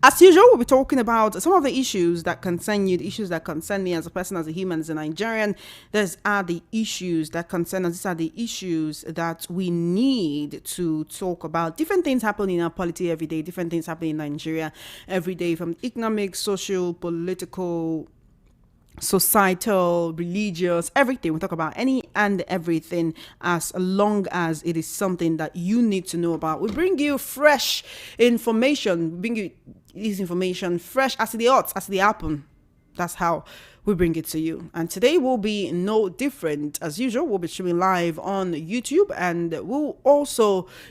As usual, we'll be talking about some of the issues that concern you, the issues that concern me as a person, as a human, as a Nigerian. These are the issues that concern us. These are the issues that we need to talk about. Different things happen in our polity every day. Different things happen in Nigeria every day, from economic, social, political, societal, religious, everything. We talk about any and everything as long as it is something that you need to know about. We bring you fresh information. We bring you this information fresh as the odds, as they happen. That's how we bring it to you. And today will be no different. As usual, we'll be streaming live on YouTube, and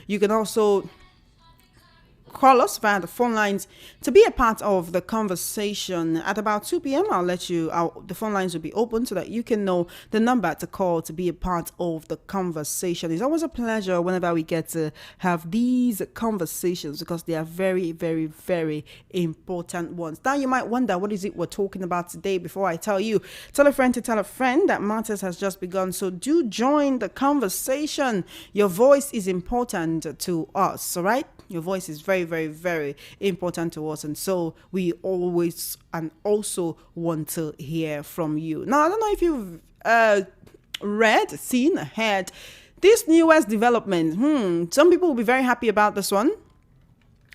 you can also call us via the phone lines to be a part of the conversation. At about 2 p.m., the phone lines will be open so that you can know the number to call to be a part of the conversation. It's always a pleasure whenever we get to have these conversations because they are very, very, very important ones. Now, you might wonder, what is it we're talking about today? Before I tell you, tell a friend to tell a friend that Matters has just begun. So do join the conversation. Your voice is important to us, all right? Your voice is very, very, very important to us. And so we always and also want to hear from you. Now, I don't know if you've seen, heard this newest development. Some people will be very happy about this one.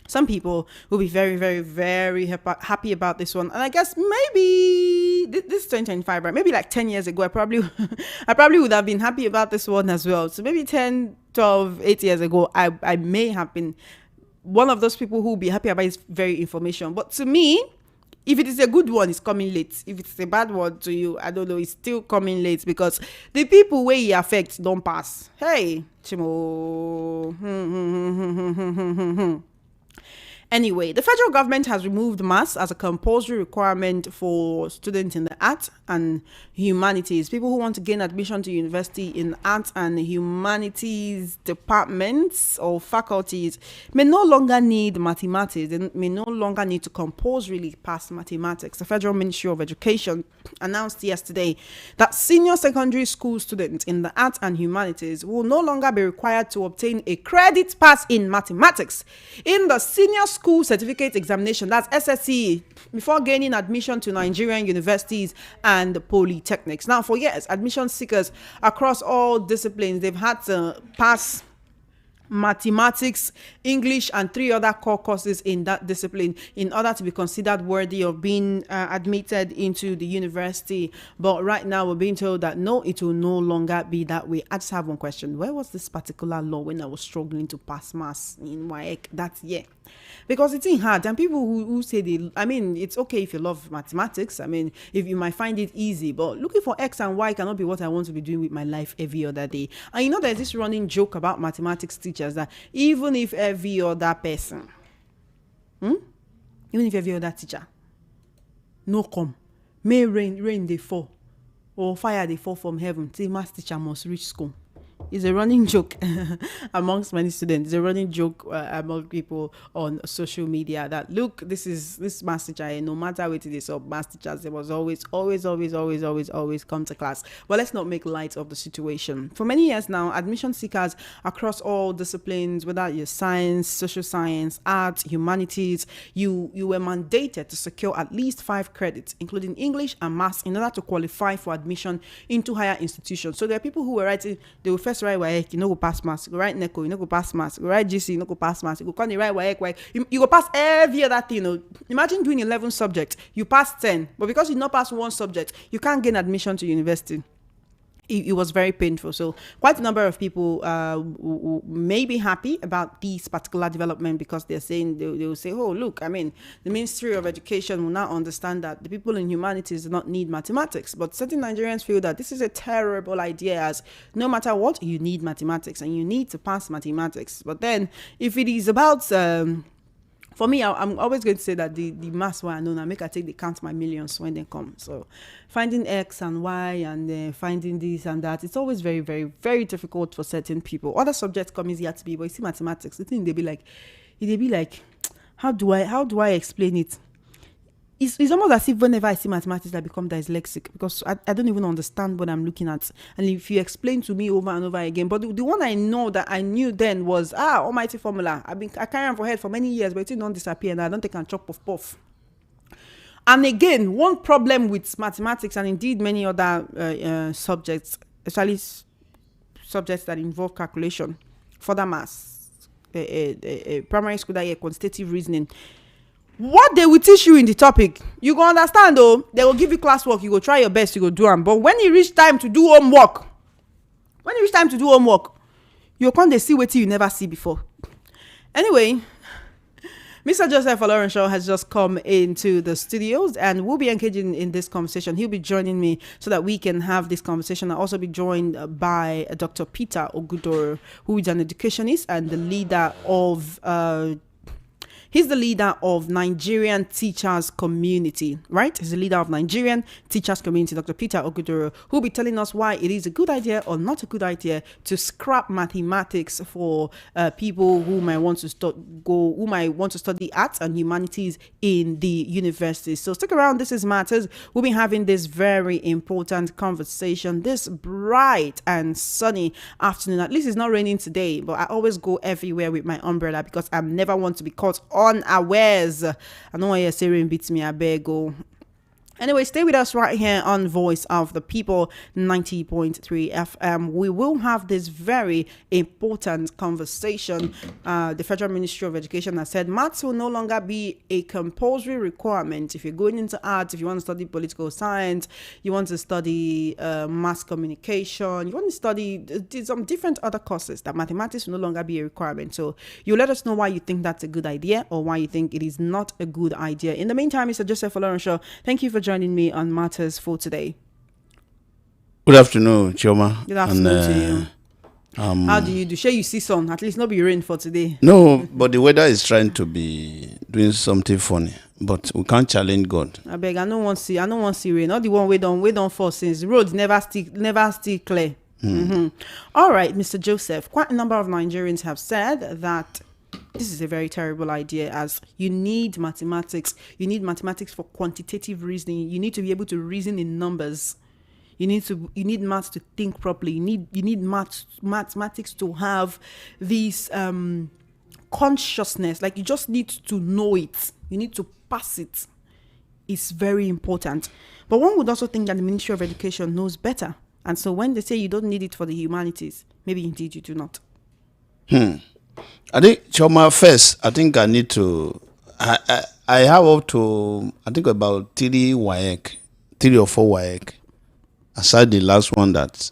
Some people will be very, very, very happy about this one. And I guess maybe this is 2025, right? Maybe like 10 years ago, I probably would have been happy about this one as well. So maybe 10, 12, 8 years ago, I may have been one of those people who will be happy about this very information. But to me, if it is a good one, it's coming late. If it's a bad one to you, I don't know, it's still coming late because the people where it affects don't pass. Hey, Chimo. Anyway, the federal government has removed maths as a compulsory requirement for students in the arts and humanities. People who want to gain admission to university in arts and humanities departments or faculties may no longer need mathematics. They may no longer need to compulsorily pass mathematics. The Federal Ministry of Education announced yesterday that senior secondary school students in the arts and humanities will no longer be required to obtain a credit pass in mathematics in the senior school certificate examination, that's SSCE, before gaining admission to Nigerian universities and polytechnics. Now, for years, admission seekers across all disciplines, they've had to pass mathematics, English, and 3 other core courses in that discipline in order to be considered worthy of being admitted into the university. But right now we're being told that no, it will no longer be that way. I just have one question. Where was this particular law when I was struggling to pass maths in WAEC that year? Because it's hard, and people who say it's okay if you love mathematics. If you might find it easy, but looking for X and Y cannot be what I want to be doing with my life every other day. And there's this running joke about mathematics teachers that even if every other person, even if every other teacher no come, may rain they fall, or fire they fall from heaven, the math teacher must reach school. It's a running joke amongst many students. It's a running joke among people on social media that, look, this math teacher, no matter what it is, or math teachers, they must always come to class. But let's not make light of the situation. For many years now, admission seekers across all disciplines, whether you're science, social science, arts, humanities, you were mandated to secure at least 5 credits, including English and maths, in order to qualify for admission into higher institutions. So there are people who were writing, they will first write WAEC, you go pass maths. You write NECO, you go pass maths. You write GC, you go pass maths. You go write WAEC. You go pass every other thing. Imagine doing 11 subjects, you pass 10, but because you not pass one subject, you can't gain admission to university. It was very painful. So quite a number of people may be happy about this particular development because they're saying, they will say, oh, look, the Ministry of Education will now understand that the people in humanities do not need mathematics. But certain Nigerians feel that this is a terrible idea, as no matter what, you need mathematics and you need to pass mathematics. But then if it is about for me, I'm always going to say that the maths where I know now make I take the count my millions when they come. So finding X and Y and finding this and that, it's always very, very, very difficult for certain people. Other subjects come easier to be, but you see mathematics, the thing they be like, how do I explain it? it's almost as if whenever I see mathematics, I become dyslexic because I don't even understand what I'm looking at. And if you explain to me over and over again, but the one I know that I knew then was almighty formula. I carry on for head for many years, but it don't disappear, and I don't take a chop of puff. And again, one problem with mathematics and indeed many other subjects, especially subjects that involve calculation, further maths, primary school that quantitative reasoning. What they will teach you in the topic, you go understand though. They will give you classwork, you go try your best, you go do them. But when you reach time to do homework, you can't see what you never see before. Anyway, Mr. Joseph Olorenshaw has just come into the studios and we'll be engaging in this conversation. He'll be joining me so that we can have this conversation. I'll also be joined by Dr. Peter Ogudoro, who is an educationist and the leader of he's the leader of Nigerian Teachers Community, right? He's the leader of Nigerian Teachers Community, Dr. Peter Ogudoro, who will be telling us why it is a good idea or not a good idea to scrap mathematics for people who might want to study arts and humanities in the universities. So stick around. This is Matters. We'll be having this very important conversation this bright and sunny afternoon. At least it's not raining today, but I always go everywhere with my umbrella because I never want to be caught unawares. I know why you're saying beats me, I beg go. Anyway, stay with us right here on Voice of the People 90.3 FM. We will have this very important conversation. The Federal Ministry of Education has said maths will no longer be a compulsory requirement. If you're going into arts, if you want to study political science, you want to study mass communication, you want to study some different other courses, that mathematics will no longer be a requirement. So you let us know why you think that's a good idea or why you think it is not a good idea. In the meantime, Mr. Joseph Olorenshaw, thank you for joining me on Matters for today. Good afternoon, Chioma. Good afternoon to you. How do you do? Sure, you see sun. At least not be rain for today. No, but the weather is trying to be doing something funny. But we can't challenge God. I beg. I don't want to see rain. Not the one we don't fall since roads never still clear. All right, Mr. Joseph. Quite a number of Nigerians have said that this is a very terrible idea, as you need mathematics. You need mathematics for quantitative reasoning. You need to be able to reason in numbers. You need maths to think properly. You need mathematics to have this consciousness. Like, you just need to know it. You need to pass it. It's very important. But one would also think that the Ministry of Education knows better. And so when they say you don't need it for the humanities, maybe indeed you do not. I think, Choma, first, I think I need to, I have up to, I think about 3 or 4 WAEC, aside the last one that,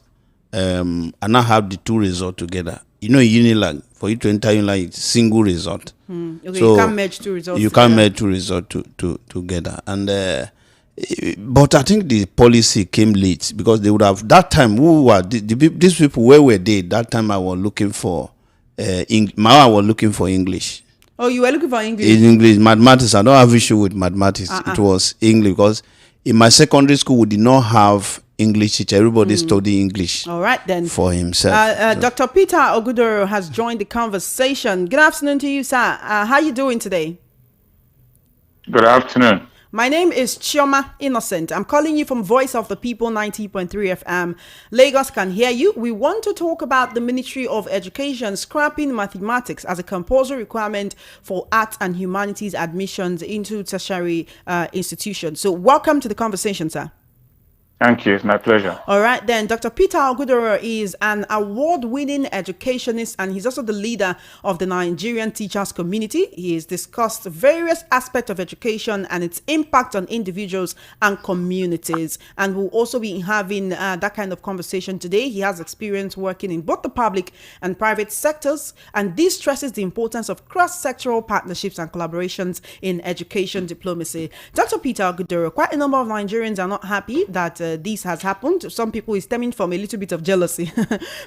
I now have the 2 results together. You know, Unilag, for you to enter Unilag, it's single result. Okay, so you can't merge 2 results You together. can't merge 2 results together. And, but I think the policy came late because they would have, that time, these people, where were they? That time I was looking for, I was looking for English. Oh, you were looking for English? In English, mathematics. I don't have issue with mathematics. It was English because in my secondary school we did not have English teacher. Everybody studied English. All right then. For himself. Dr. Peter Ogudoro has joined the conversation. Good afternoon to you, sir. How are you doing today? Good afternoon. My name is Chioma Innocent. I'm calling you from Voice of the People 90.3 FM. Lagos can hear you. We want to talk about the Ministry of Education scrapping mathematics as a compulsory requirement for arts and humanities admissions into tertiary institutions. So welcome to the conversation, sir. Thank you. It's my pleasure. All right, then. Dr. Peter Ogudoro is an award-winning educationist, and he's also the leader of the Nigerian Teachers Community. He has discussed various aspects of education and its impact on individuals and communities. And we'll also be having that kind of conversation today. He has experience working in both the public and private sectors, and this stresses the importance of cross-sectoral partnerships and collaborations in education diplomacy. Dr. Peter Ogudoro, quite a number of Nigerians are not happy that this has happened. Some people is stemming from a little bit of jealousy.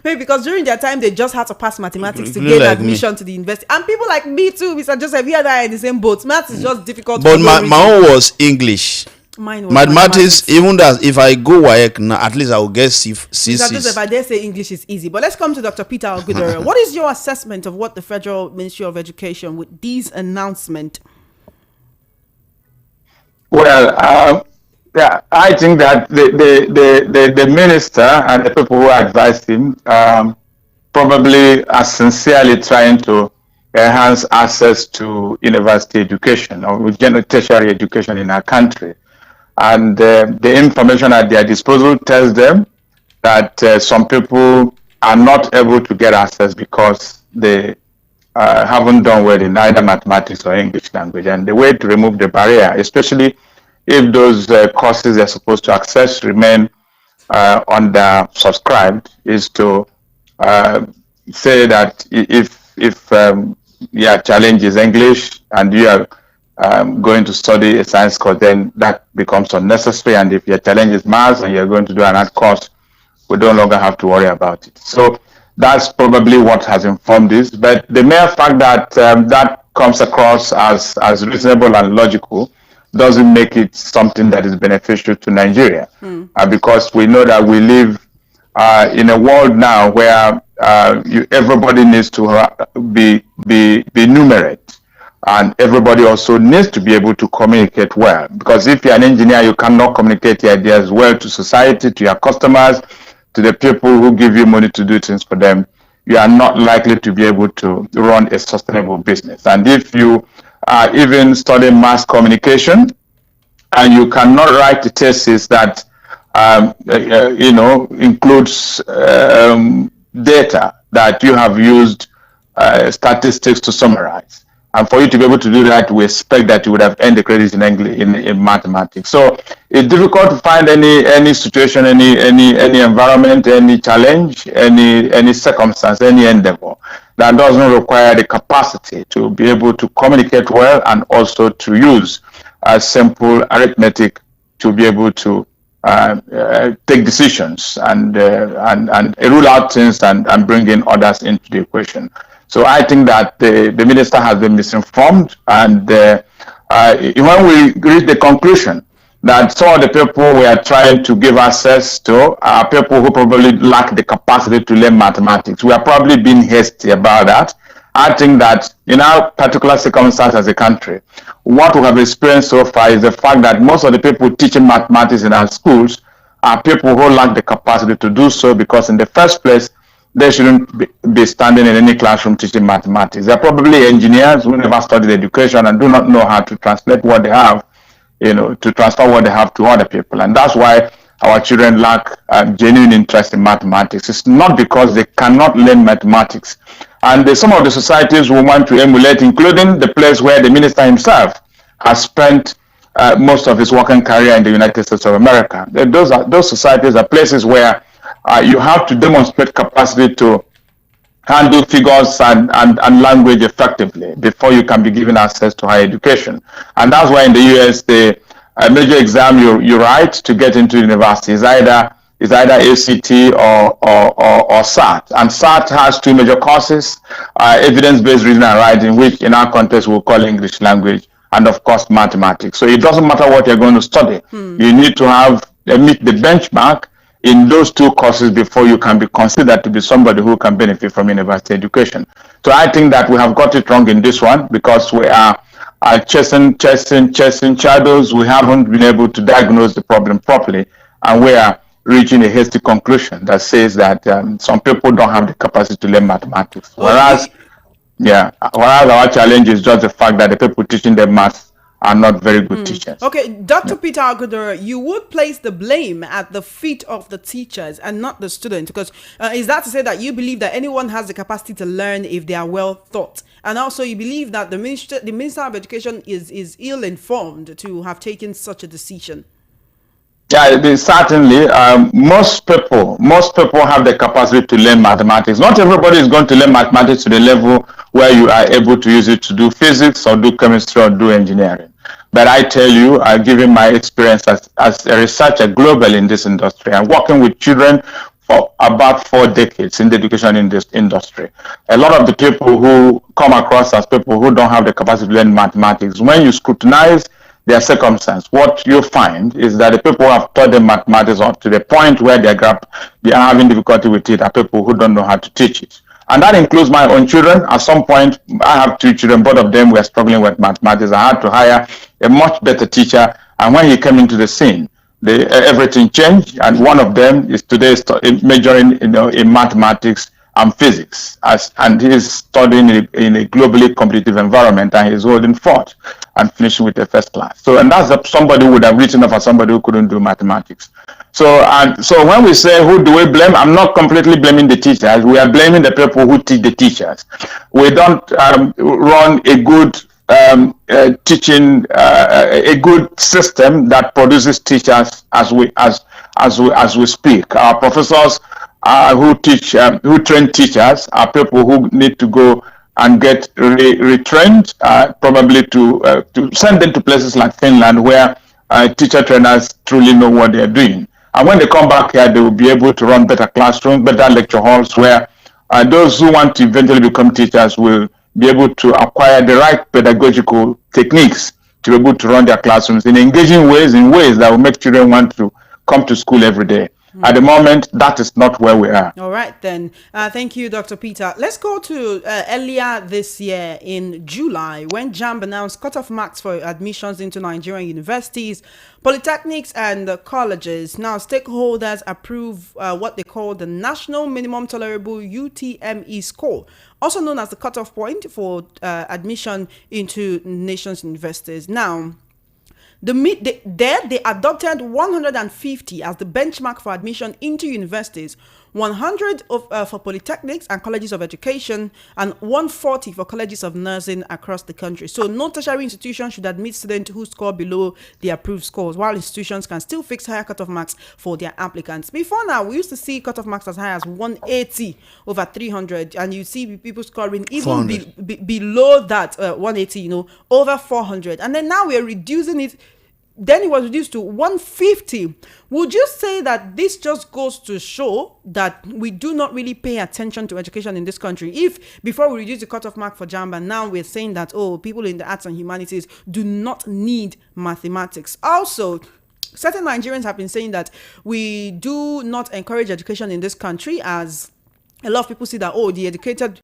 Maybe because during their time they just had to pass mathematics to gain admission to the university. And people like me too, Mr. Joseph, you and I are in the same boat. Maths is just difficult. But my own was English. Mine was mathematics. Even that, if I go WAEC now, at least I will get C. Mr. Joseph, I dare say English is easy. But let's come to Dr. Peter Ogudoro. What is your assessment of what the Federal Ministry of Education with this announcement? Well, yeah, I think that the minister and the people who advised him probably are sincerely trying to enhance access to university education or general tertiary education in our country. And the information at their disposal tells them that some people are not able to get access because they haven't done well in either mathematics or English language. And the way to remove the barrier, especially if those courses they're supposed to access remain under subscribed, is to say that if your challenge is English and you are going to study a science course, then that becomes unnecessary. And if your challenge is maths and you're going to do an art course, we no longer have to worry about it. So that's probably what has informed this. But the mere fact that that comes across as reasonable and logical doesn't make it something that is beneficial to Nigeria, because we know that we live in a world now where everybody needs to be numerate, and everybody also needs to be able to communicate well. Because if you're an engineer, you cannot communicate your ideas well to society, to your customers, to the people who give you money to do things for them. You are not likely to be able to run a sustainable business. And if you are even studying mass communication and you cannot write the thesis that includes data that you have used statistics to summarize, and for you to be able to do that, we expect that you would have earned the credits in English, in mathematics. So it's difficult to find any situation, any environment, any challenge, any circumstance, any endeavor that doesn't require the capacity to be able to communicate well and also to use simple arithmetic to be able to take decisions and rule out things and bring in others into the equation. So I think that the minister has been misinformed, and when we reach the conclusion that some of the people we are trying to give access to are people who probably lack the capacity to learn mathematics, we are probably being hasty about that. I think that in our particular circumstance as a country, what we have experienced so far is the fact that most of the people teaching mathematics in our schools are people who lack the capacity to do so, because in the first place, they shouldn't be standing in any classroom teaching mathematics. They're probably engineers who never studied education and do not know how to translate what they have, to transfer what they have to other people. And that's why our children lack genuine interest in mathematics. It's not because they cannot learn mathematics. And some of the societies we want to emulate, including the place where the minister himself has spent most of his working career in the United States of America. Those societies are places where you have to demonstrate capacity to handle figures and language effectively before you can be given access to higher education. And that's why in the US, the major exam you write to get into university is either ACT or SAT. And SAT has two major courses, evidence-based reading and writing, which in our context we'll call English language, and of course mathematics. So it doesn't matter what you're going to study. You need to meet the benchmark in those two courses before you can be considered to be somebody who can benefit from university education. So I think that we have got it wrong in this one, because we are chasing shadows. We haven't been able to diagnose the problem properly, and we are reaching a hasty conclusion that says that some people don't have the capacity to learn mathematics. Whereas our challenge is just the fact that the people teaching them maths are not very good teachers. Okay, Dr. Peter Agudoro, you would place the blame at the feet of the teachers and not the students, because is that to say that you believe that anyone has the capacity to learn if they are well taught? And also you believe that the Minister of Education is ill-informed to have taken such a decision? Yeah, certainly. Most people have the capacity to learn mathematics. Not everybody is going to learn mathematics to the level where you are able to use it to do physics or do chemistry or do engineering. But I tell you, given my experience as a researcher globally in this industry and working with children for about 4 decades in the education industry, a lot of the people who come across as people who don't have the capacity to learn mathematics, when you scrutinize their circumstance, what you find is that the people who have taught them mathematics up to the point where they are having difficulty with it are people who don't know how to teach it. And that includes my own children. At some point, I have 2 children, both of them were struggling with mathematics. I had to hire a much better teacher, And when he came into the scene, everything changed. And one of them is today majoring in mathematics and physics, and he's studying in a globally competitive environment, and he's holding forth and finishing with a first class. So, and that's somebody who would have written off as somebody who couldn't do mathematics. So when we say who do we blame, I'm not completely blaming the teachers. We are blaming the people who teach the teachers. We don't run a good teaching, a good system that produces teachers as we speak. Our professors who train teachers are people who need to go and get retrained, probably to send them to places like Finland, where teacher trainers truly know what they're doing. And when they come back here, they will be able to run better classrooms, better lecture halls, where those who want to eventually become teachers will be able to acquire the right pedagogical techniques to be able to run their classrooms in engaging ways, in ways that will make children want to come to school every day. At the moment, that is not where we are. All right, then. Thank you, Dr. Peter. Let's go to earlier this year in July, when JAMB announced cutoff marks for admissions into Nigerian universities, polytechnics, and colleges. Now, stakeholders approve what they call the National Minimum Tolerable UTME score, also known as the cutoff point for admission into nation's universities. Now, they adopted 150 as the benchmark for admission into universities, 100 for polytechnics and colleges of education, and 140 for colleges of nursing across the country. So no tertiary institution should admit students who score below the approved scores, while institutions can still fix higher cutoff marks for their applicants. Before now, we used to see cutoff marks as high as 180 over 300, and you see people scoring even below that 180, over 400. And then now we are reducing it. Then it was reduced to 150. Would you say that this just goes to show that we do not really pay attention to education in this country? If before we reduce the cutoff mark for JAMB, now we're saying that, people in the arts and humanities do not need mathematics. Also, certain Nigerians have been saying that we do not encourage education in this country, as a lot of people see that, the educated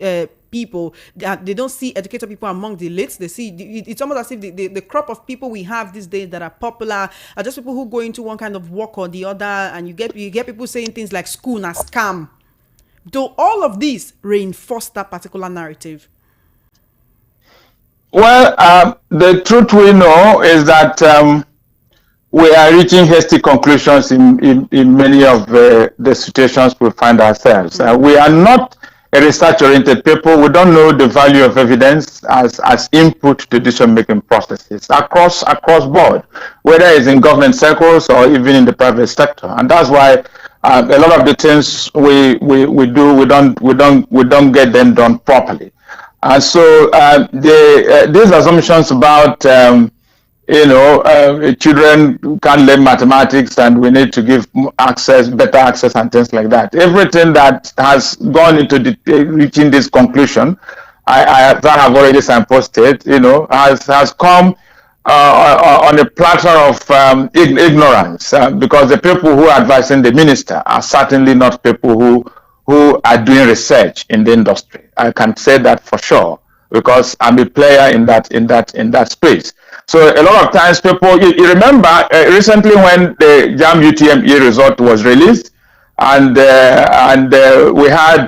people, they don't see educated people among the elites. They see it's almost as if the crop of people we have these days that are popular are just people who go into one kind of work or the other, and you get people saying things like school na scam. Do all of these reinforce that particular narrative? Well, the truth we know is that we are reaching hasty conclusions in many of the situations we find ourselves. We are not a research-oriented people. We don't know the value of evidence as input to decision-making processes across board, whether it's in government circles or even in the private sector. And that's why a lot of the things we do, we don't get them done properly. And so these assumptions about children can't learn mathematics and we need to give better access and things like that. Everything that has gone into reaching this conclusion, that have already signposted, has come on a platter of ignorance, because the people who are advising the minister are certainly not people who are doing research in the industry. I can say that for sure, because I'm a player in that space. So a lot of times people, you remember recently when the JAMB UTME result was released, and we had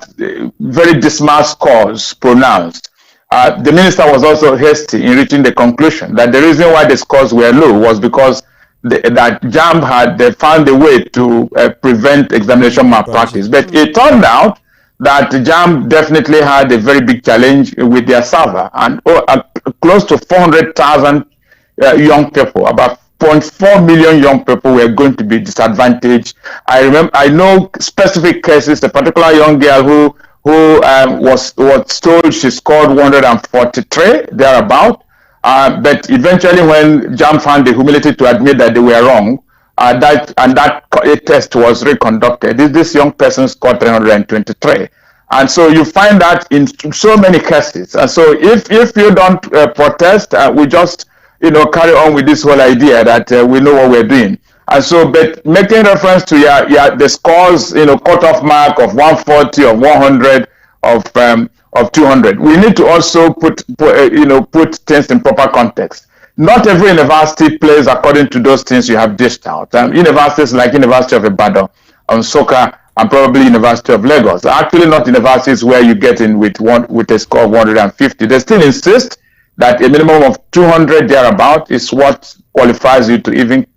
very dismal scores pronounced. The minister was also hasty in reaching the conclusion that the reason why the scores were low was because that JAMB they found a way to prevent examination malpractice. But it turned out that JAMB definitely had a very big challenge with their server, and close to 400,000 young people, about 0.4 million young people were going to be disadvantaged. I know specific cases, a particular young girl who was told she scored 143 thereabout, but eventually when JAMB found the humility to admit that they were wrong, that test was reconducted, this young person scored 323. And so you find that in so many cases. And so if you don't protest, we just carry on with this whole idea that we know what we're doing. And so, but making reference to the scores, cutoff mark of 140, of 100, of 200, we need to also put things in proper context. not every university plays according to those things you have dished out. Universities like University of Ibadan, Soccer, and probably University of Lagos are actually not universities where you get in with a score of 150. They still insist that a minimum of 200 thereabout is what qualifies you to even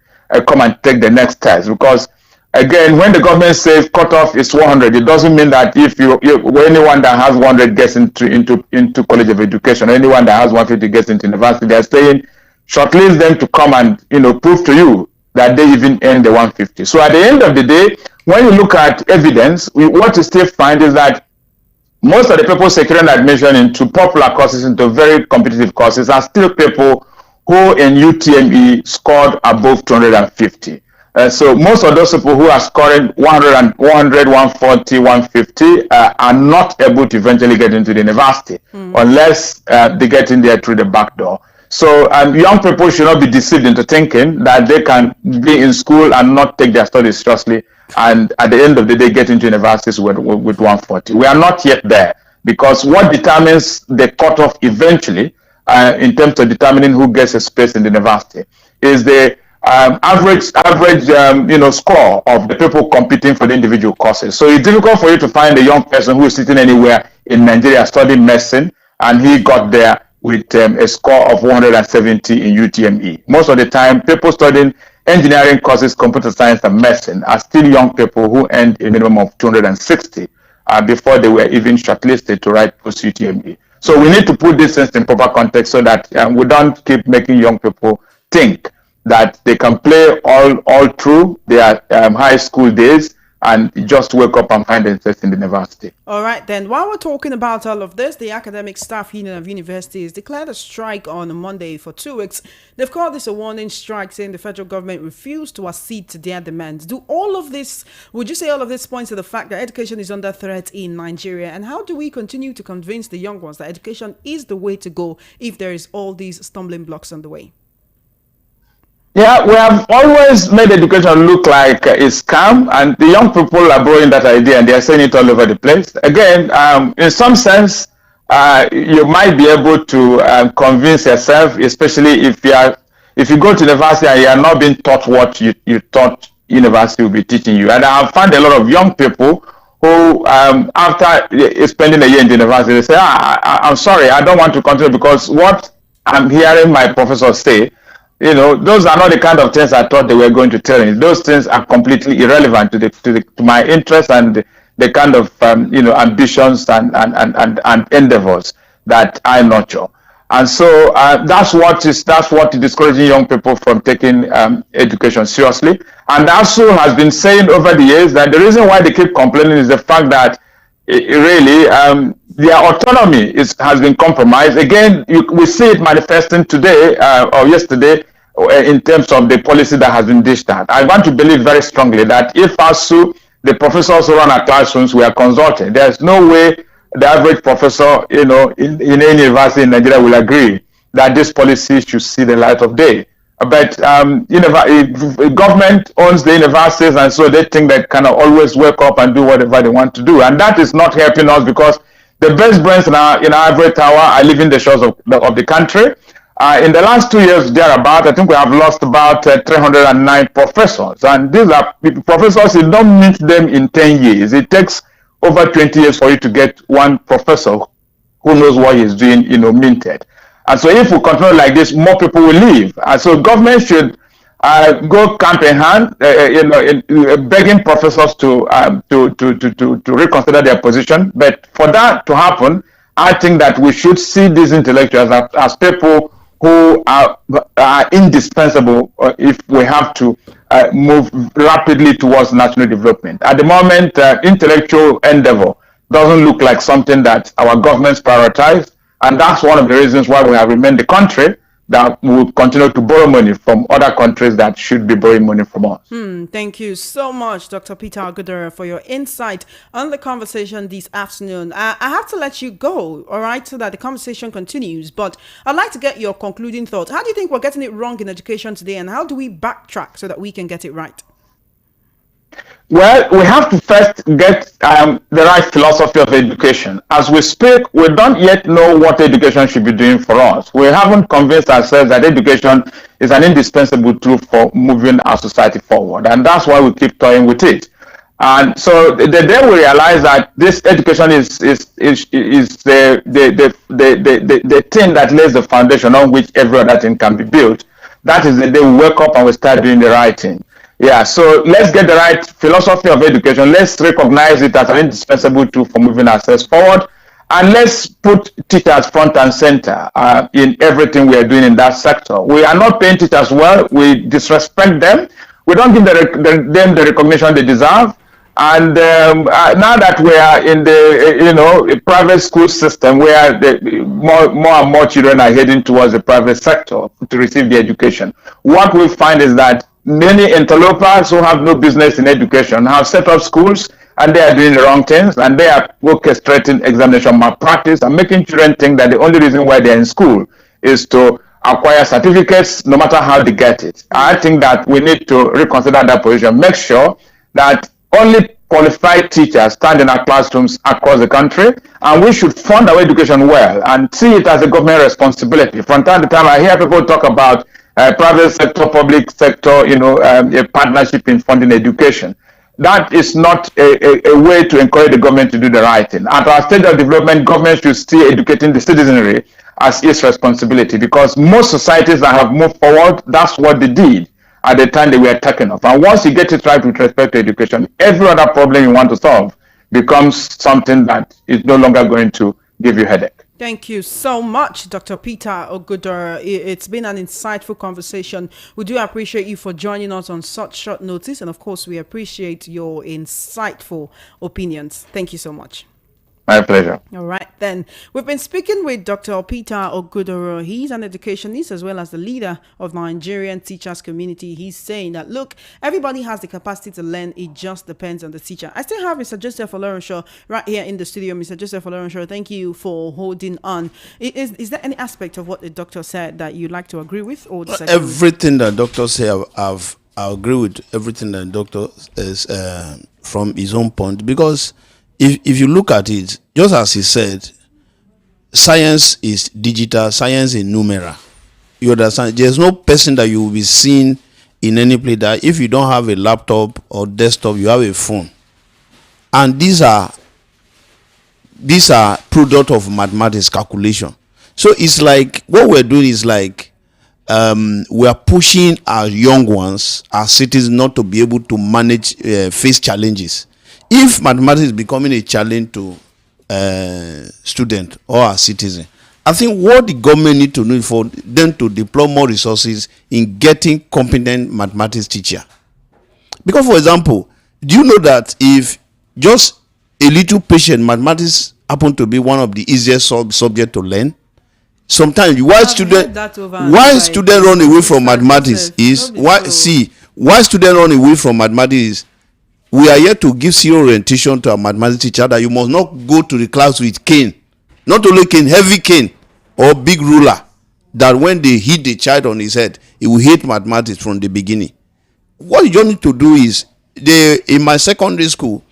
come and take the next test. Because again, when the government says cutoff is 100, it doesn't mean that if anyone that has 100 gets into College of Education, anyone that has 150 gets into university. They're saying shortlist them to come and prove to you that they even earn the 150. So at the end of the day, when you look at evidence, what you still find is that most of the people securing admission into popular courses, into very competitive courses, are still people who in UTME scored above 250. So most of those people who are scoring 100, 140, 150 are not able to eventually get into the university unless they get in there through the back door. So young people should not be deceived into thinking that they can be in school and not take their studies seriously, and at the end of the day get into universities with 140. We are not yet there, because what determines the cutoff eventually, in terms of determining who gets a space in the university, is the average score of the people competing for the individual courses. So it's difficult for you to find a young person who is sitting anywhere in Nigeria studying medicine and he got there with a score of 170 in UTME. Most of the time, people studying engineering courses, computer science and medicine are still young people who earned a minimum of 260 before they were even shortlisted to write post-UTME. So we need to put this in proper context so that we don't keep making young people think that they can play all through their high school days and just wake up and find themselves in the university. All right, then, while we're talking about all of this, the Academic Staff Union of Universities declared a strike on Monday for 2 weeks. They've called this a warning strike, saying the federal government refused to accede to their demands. Would you say all of this points to the fact that education is under threat in Nigeria? And how do we continue to convince the young ones that education is the way to go if there is all these stumbling blocks on the way? Yeah, we have always made education look like a scam, and the young people are borrowing that idea and they are saying it all over the place. Again, in some sense, you might be able to convince yourself, especially if you go to university and you are not being taught what you thought university will be teaching you. And I have found a lot of young people who, after spending a year in the university, they say, I'm sorry, I don't want to continue because what I'm hearing my professors say, those are not the kind of things I thought they were going to tell me. Those things are completely irrelevant to my interests and the kind of ambitions and endeavors that I nurture. And so that's what is discouraging young people from taking education seriously. And ASU has been saying over the years that the reason why they keep complaining is the fact that really their autonomy has been compromised. Again, we see it manifesting today or yesterday in terms of the policy that has been dished out. I want to believe very strongly that if ASU, the professors who run our classrooms, were consulted, there's no way the average professor, in any university in Nigeria will agree that this policy should see the light of day. But government owns the universities, and so they think they can always wake up and do whatever they want to do, and that is not helping us because the best brains in our ivory tower are leaving the shores of the country. In the last 2 years, thereabout, I think we have lost about 309 professors, and these are professors. You don't meet them in 10 years. It takes over 20 years for you to get one professor who knows what he's doing, minted. And so if we continue like this, more people will leave. And so government should go camp in hand, begging professors to reconsider their position. But for that to happen, I think that we should see these intellectuals as people who are indispensable if we have to move rapidly towards national development. At the moment, intellectual endeavor doesn't look like something that our governments prioritize. And that's one of the reasons why we have remained the country that will continue to borrow money from other countries that should be borrowing money from us. Thank you so much, Dr. Peter Agudera, for your insight on the conversation this afternoon. I have to let you go, all right, so that the conversation continues. But I'd like to get your concluding thoughts. How do you think we're getting it wrong in education today, and how do we backtrack so that we can get it right? Well, we have to first get the right philosophy of education. As we speak, we don't yet know what education should be doing for us. We haven't convinced ourselves that education is an indispensable tool for moving our society forward, and that's why we keep toying with it. And so the day we realize that this education is the thing that lays the foundation on which every other thing can be built, that is the day we wake up and we start doing the right thing. Yeah, so let's get the right philosophy of education. Let's recognize it as an indispensable tool for moving ourselves forward. And let's put teachers front and center in everything we are doing in that sector. We are not paying teachers well. We disrespect them. We don't give them the recognition they deserve. And now that we are in the private school system, where more and more children are heading towards the private sector to receive the education, what we find is that many interlopers who have no business in education have set up schools, and they are doing the wrong things, and they are orchestrating examination malpractice and making children think that the only reason why they're in school is to acquire certificates, no matter how they get it. I think that we need to reconsider that position, make sure that only qualified teachers stand in our classrooms across the country, and we should fund our education well and see it as a government responsibility. From time to time, I hear people talk about private sector, public sector, a partnership in funding education. That is not a way to encourage the government to do the right thing. At our stage of development, government should see educating the citizenry as its responsibility, because most societies that have moved forward, that's what they did at the time they were taken off. And once you get it right with respect to education, every other problem you want to solve becomes something that is no longer going to give you headache. Thank you so much, Dr. Peter Ogudoro. It's been an insightful conversation. We do appreciate you for joining us on such short notice. And of course, we appreciate your insightful opinions. Thank you so much. My pleasure. All right, then. We've been speaking with Dr. Peter Ogudoro. He's an educationist as well as the leader of Nigerian teachers community. He's saying that, look, everybody has the capacity to learn. It just depends on the teacher. I still have Mr. Joseph Olorenshaw right here in the studio. Mr. Joseph Olorenshaw, thank you for holding on. Is there any aspect of what the doctor said that you'd like to agree with or disagree? Everything that doctor said, I agree with everything that doctor is from his own point, because if you look at it, just as he said, science is digital, science is numerical. You understand? There's no person that you will be seeing in any place that if you don't have a laptop or desktop, you have a phone. And these are product of mathematics calculation. So it's like what we're doing is like we are pushing our young ones, our cities, not to be able to manage face challenges. If mathematics is becoming a challenge to student or a citizen, I think what the government need to do is for them to deploy more resources in getting competent mathematics teacher. Because, for example, do you know that if just a little patient, mathematics happen to be one of the easiest subject to learn? Sometimes why student run away from mathematics is why student run away from mathematics is we are here to give zero orientation to a mathematics teacher that you must not go to the class with cane. Not only cane, heavy cane or big ruler, that when they hit the child on his head, he will hate mathematics from the beginning. What you need to do is, in my secondary school,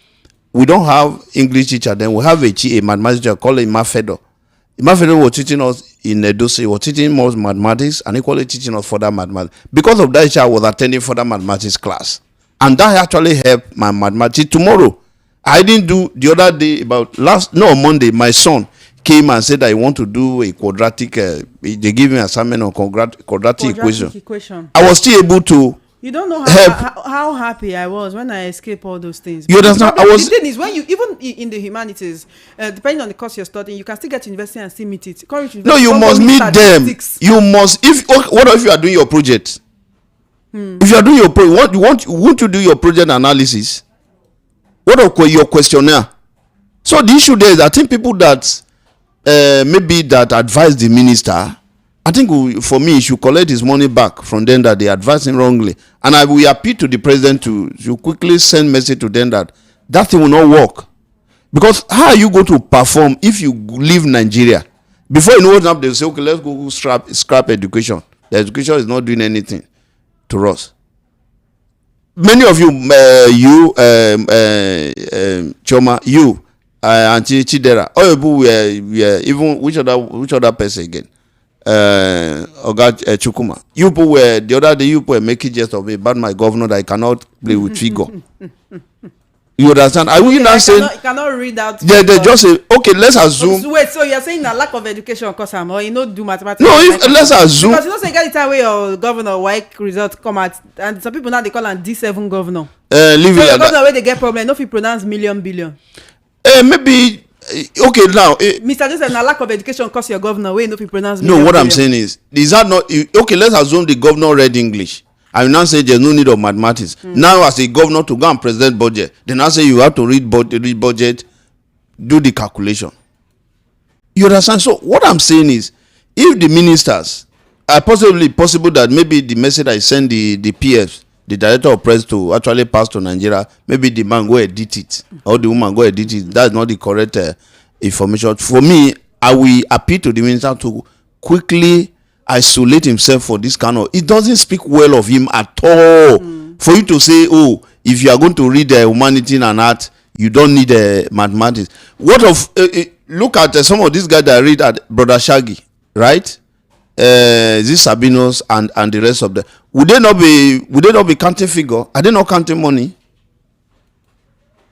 we don't have English teacher. Then we have a mathematics teacher called Imafedo. Imafedo was teaching us in Edo State, was teaching us mathematics and equally teaching us further mathematics. Because of that, I was attending further mathematics class. And that actually helped my mathematics. Tomorrow, I didn't do the other day Monday, my son came and said that he want to do a quadratic, they give me an assignment on quadratic equation. I was still able to. You don't know how happy I was when I escaped all those things. You understand? The thing is, when you, even in the humanities, depending on the course you're studying, you can still get to university and still meet it. No, you must meet them. You must. What if you are doing your project? If you are doing your project, won't you do your project analysis? What of your questionnaire? So the issue there is, I think people that maybe that advise the minister, I think for me, he should collect his money back from them that they advised him wrongly. And I will appeal to the president to quickly send message to them that thing will not work. Because how are you going to perform if you leave Nigeria? Before you know what happened, they say, okay, let's go scrap education. The education is not doing anything to us. many of you, Choma, you, Auntie Chidera, all you people were even which other person again? Oga Chukuma. You people were the other day. You people were making jest of me about my governor that I cannot play with figure. You understand? Are we not saying? You cannot read out. Yeah, they just say, okay, let's assume. Wait, so you're saying that lack of education cause or you know do mathematics? No, if let's assume. Because you know say get the time where your governor WAEC results come out, and some people now they call am D7 governor. Leave so it like governor that. where they get problem, no fit pronounce million billion. Maybe. Okay, now. Mr. Joseph, na lack of education cause your governor where no fit pronounce No, million what billion. I'm saying is that not okay? Let's assume the governor read English. I will now say there's no need of mathematics. Now, as a governor to go and present budget, then I say you have to read budget, do the calculation. You understand? So what I'm saying is, if the ministers are possible that maybe the message I send the PFs, the director of press to actually pass to Nigeria, maybe the man go edit it or the woman go edit it. That's not the correct information. For me, I will appeal to the minister to quickly isolate himself for this kind of. It doesn't speak well of him at all. For you to say, oh, if you are going to read humanity and art, you don't need mathematics. What of look at some of these guys that read at Brother Shaggy, right? This Sabinos and the rest of them. Would they not be counting figure? Are they not counting money?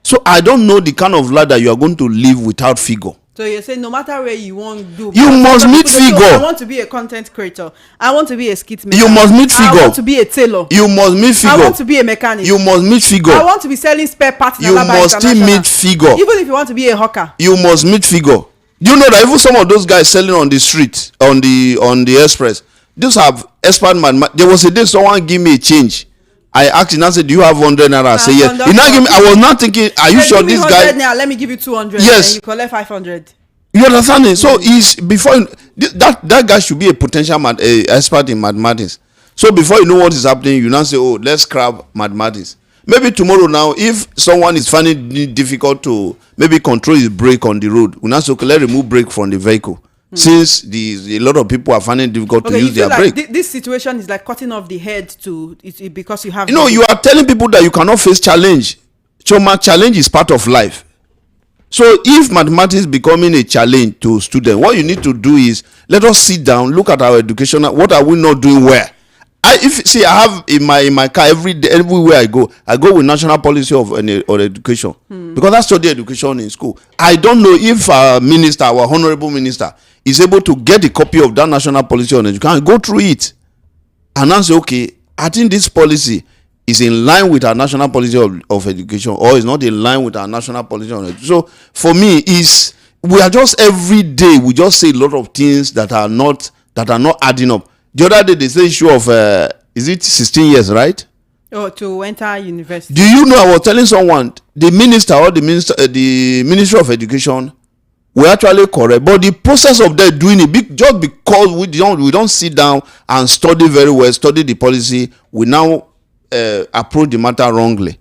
So I don't know the kind of life that you are going to live without figure. So you're saying no matter where you want to do, you must meet figure. I want to be a content creator. I want to be a skit maker. You must meet figure. I want to be a tailor. You must meet figure. I want to be a mechanic. You must meet figure. I want to be selling spare parts. You must still meet figure. Even if you want to be a hawker. You must meet figure. Do you know that even some of those guys selling on the street, on the express, those have expert man. There was a day someone give me a change. I asked him, I said, do you have 100 naira? I say yes. He now give me. I was not thinking, are you sure this guy? Now let me give you 200. Yes. And you collect 500. You understand it? So he's before that guy should be a potential expert in mathematics. So before you know what is happening, you now say, oh, let's scrap mathematics. Maybe tomorrow now, if someone is finding it difficult to maybe control his brake on the road, we now say, okay, let's remove brake from the vehicle. Since a lot of people are finding it difficult to use their brake. This situation is like cutting off the head because you have. You know, you are telling people that you cannot face challenge. Choma, challenge is part of life. So if mathematics is becoming a challenge to students, what you need to do is let us sit down, look at our education. What are we not doing where? I have in my car everywhere I go with national policy of education because I study education in school. I don't know if our minister, our honorable minister, is able to get a copy of that national policy on education and go through it and then say, okay, I think this policy is in line with our national policy of education or is not in line with our national policy on education. So for me, we are just every day we just say a lot of things that are not adding up. The other day they say issue of is it 16 years, right? Oh, to enter university. Do you know, I was telling someone the Ministry of Education were actually correct, but the process of them doing it just because we don't sit down and study very well, study the policy, we now approach the matter wrongly.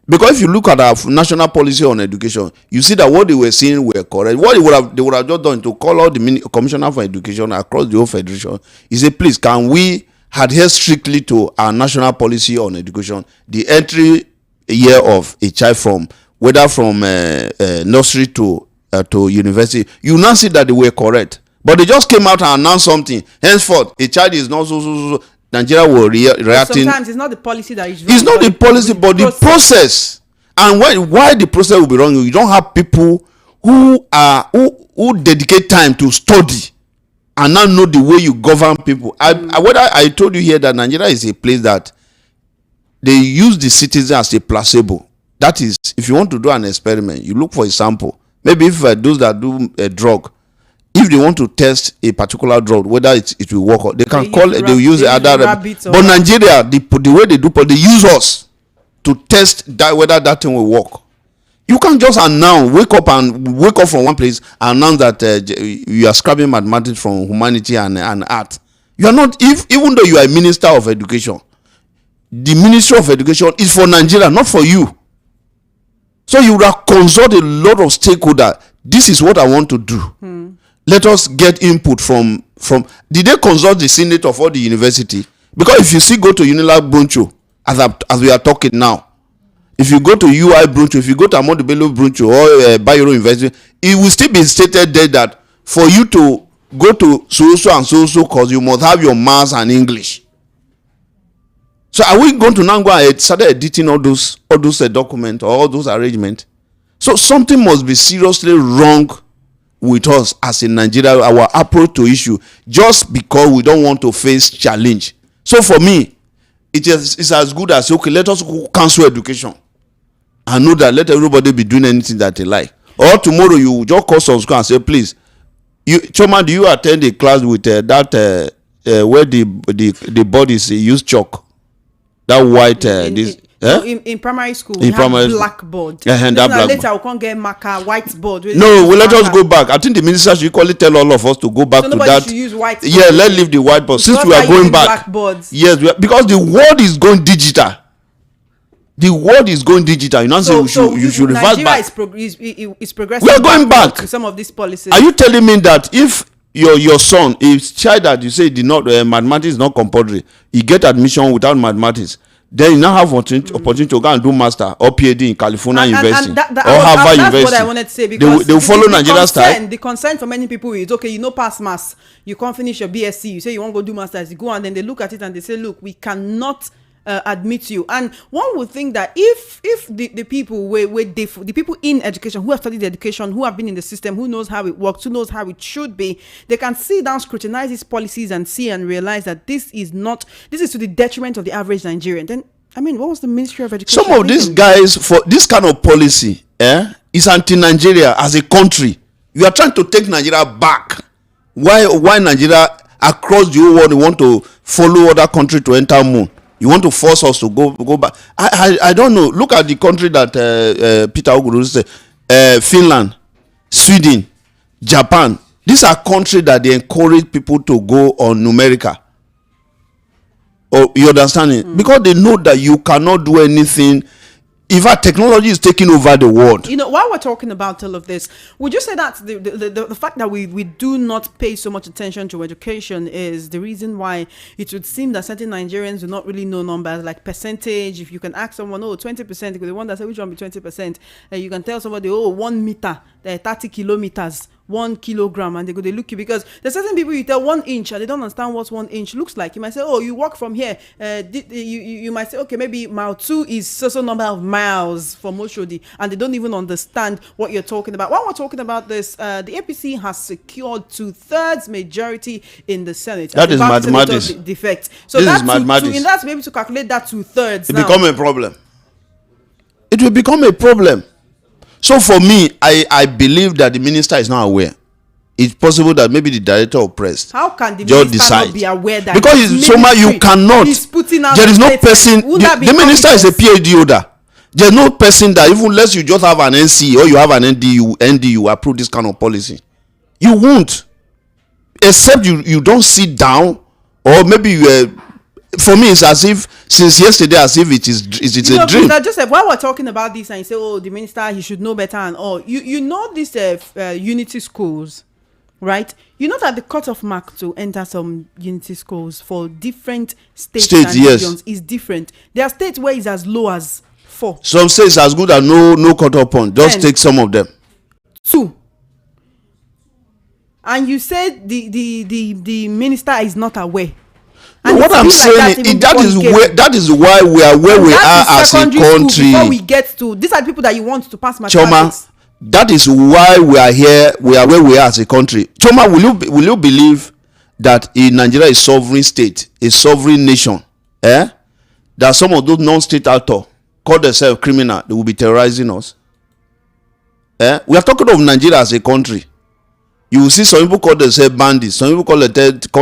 Because if you look at our national policy on education, you see that what they were saying were correct. What they would have just done to call out the commissioner for education across the whole federation is say, please, can we adhere strictly to our national policy on education? The entry year of a child from nursery to university, you now see that they were correct. But they just came out and announced something. Henceforth, a child is not so. Nigeria will reacting. Sometimes it's not the policy that is wrong. It's not the policy, but the process. And why the process will be wrong? You don't have people who dedicate time to study and now know the way you govern people. I told you here that Nigeria is a place that they use the citizen as a placebo. That is, if you want to do an experiment, you look for a sample. Maybe if those that do a drug, if they want to test a particular drug, whether it will work, or they can they use other. But Nigeria, the way they do, they use us to test whether that thing will work. You can't just wake up from one place and announce that you are scrapping mathematics from humanity and art. You are not, even though you are a minister of education, the Ministry of Education is for Nigeria, not for you. So you will consult a lot of stakeholders. This is what I want to do. Let us get input from. Did they consult the senate of all the university? Because if you go to Unilag Broncho, as we are talking now. If you go to UI Bruncho, if you go to Ahmadu Bello Bruncho or Bayero University, it will still be stated there that for you to go to so and so course, you must have your maths and English. So are we going to now go and start editing all those documents or all those arrangements? So something must be seriously wrong with us as in Nigeria, our approach to issue, just because we don't want to face challenge. So for me, it's as good as, okay, let us cancel education and know that let everybody be doing anything that they like. Or tomorrow you just call some school and say, please, Choma, do you attend a class with that where the board is use chalk? That white in primary school we have blackboard. And that blackboard. Later we can't get marker whiteboard. No, well, let us go back. I think the minister should equally tell all of us to go back to that. Should use whiteboard. Yeah, let's leave the whiteboard since we are going back. Yes, because the world is going digital. The world is going digital. You know, so you should reverse back. Nigeria is progressing. We are going back to some of these policies. Are you telling me that if your son, if child that you say did not mathematics is not compulsory, he get admission without mathematics, then you now have opportunity to go and do master or PhD in California University or Harvard University. That's what I wanted to say, because they will follow Nigeria style. The concern for many people is, okay, you know, pass maths, you can't finish your BSc, you say you want to go do masters, you go and then they look at it and they say, look, we cannot admit you. And one would think that if the people the people in education, who have studied education, who have been in the system, who knows how it works, who knows how it should be, they can sit down, scrutinize these policies and see and realize that this is to the detriment of the average Nigerian. Then I mean, what was the Ministry of Education? Some of these guys, for this kind of policy, is anti-Nigeria as a country. You are trying to take Nigeria back. Why Nigeria across the whole world you want to follow other country to enter moon? You want to force us to go back? I don't know. Look at the country that Peter Oguru said, Finland, Sweden, Japan. These are countries that they encourage people to go on numerical. Oh, you understand it? Because they know that you cannot do anything. In fact, technology is taking over the world. You know, while we're talking about all of this, would you say that the fact that we do not pay so much attention to education is the reason why it would seem that certain Nigerians do not really know numbers, like percentage? If you can ask someone, 20%, because the one that said which one be 20%, you can tell somebody, 1 meter, 30 kilometers. 1 kilogram, and they look you, because there's certain people you tell 1 inch and they don't understand what 1 inch looks like. You might say, you walk from here, you might say, okay, maybe mile 2 is so number of miles for Moshodi, and they don't even understand what you're talking about. While we're talking about this, the APC has secured 2/3 majority in the Senate. That is mathematics. Defects. So this is mathematics. In that, to be able to calculate that 2/3, it become a problem. It will become a problem. So for me, I believe that the minister is not aware. It's possible that maybe the director of press how can the minister not be aware that, because you cannot. There is no person. The minister is a PhD holder. There's no person that, even unless you just have an NC or you have an NDU approve this kind of policy. You won't, except you don't sit down, or maybe you. For me, it's as if since yesterday, as if it's a dream. Joseph, while we're talking about this and you say, the minister, he should know better and all, you know these unity schools, right? You know that the cutoff mark to enter some unity schools for different states and regions is different. There are states where it's as low as 4. Some states as good as no cutoff point. Just take some of them. 2. And you said the minister is not aware. And what I'm saying is that is why we are where we are as a country. Before we get to these are the people that you want to pass mathematics. Choma, that is why we are here. We are where we are as a country. Choma, will you believe that in Nigeria, a sovereign state, a sovereign nation, that some of those non-state actors call themselves criminal, they will be terrorizing us? We are talking of Nigeria as a country. You will see some people call themselves bandits, some people call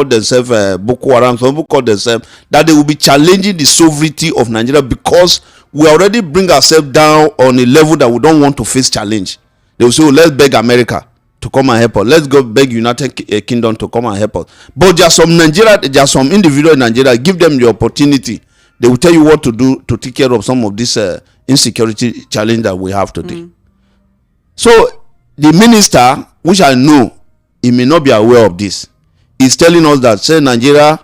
themselves Boko Haram, some people call themselves that they will be challenging the sovereignty of Nigeria because we already bring ourselves down on a level that we don't want to face challenge. They will say, let's beg America to come and help us. Let's go beg United Kingdom to come and help us. But there are some individuals in Nigeria, give them the opportunity. They will tell you what to do to take care of some of this insecurity challenge that we have today. So the minister, which I know, he may not be aware of this, is telling us that, say, Nigeria,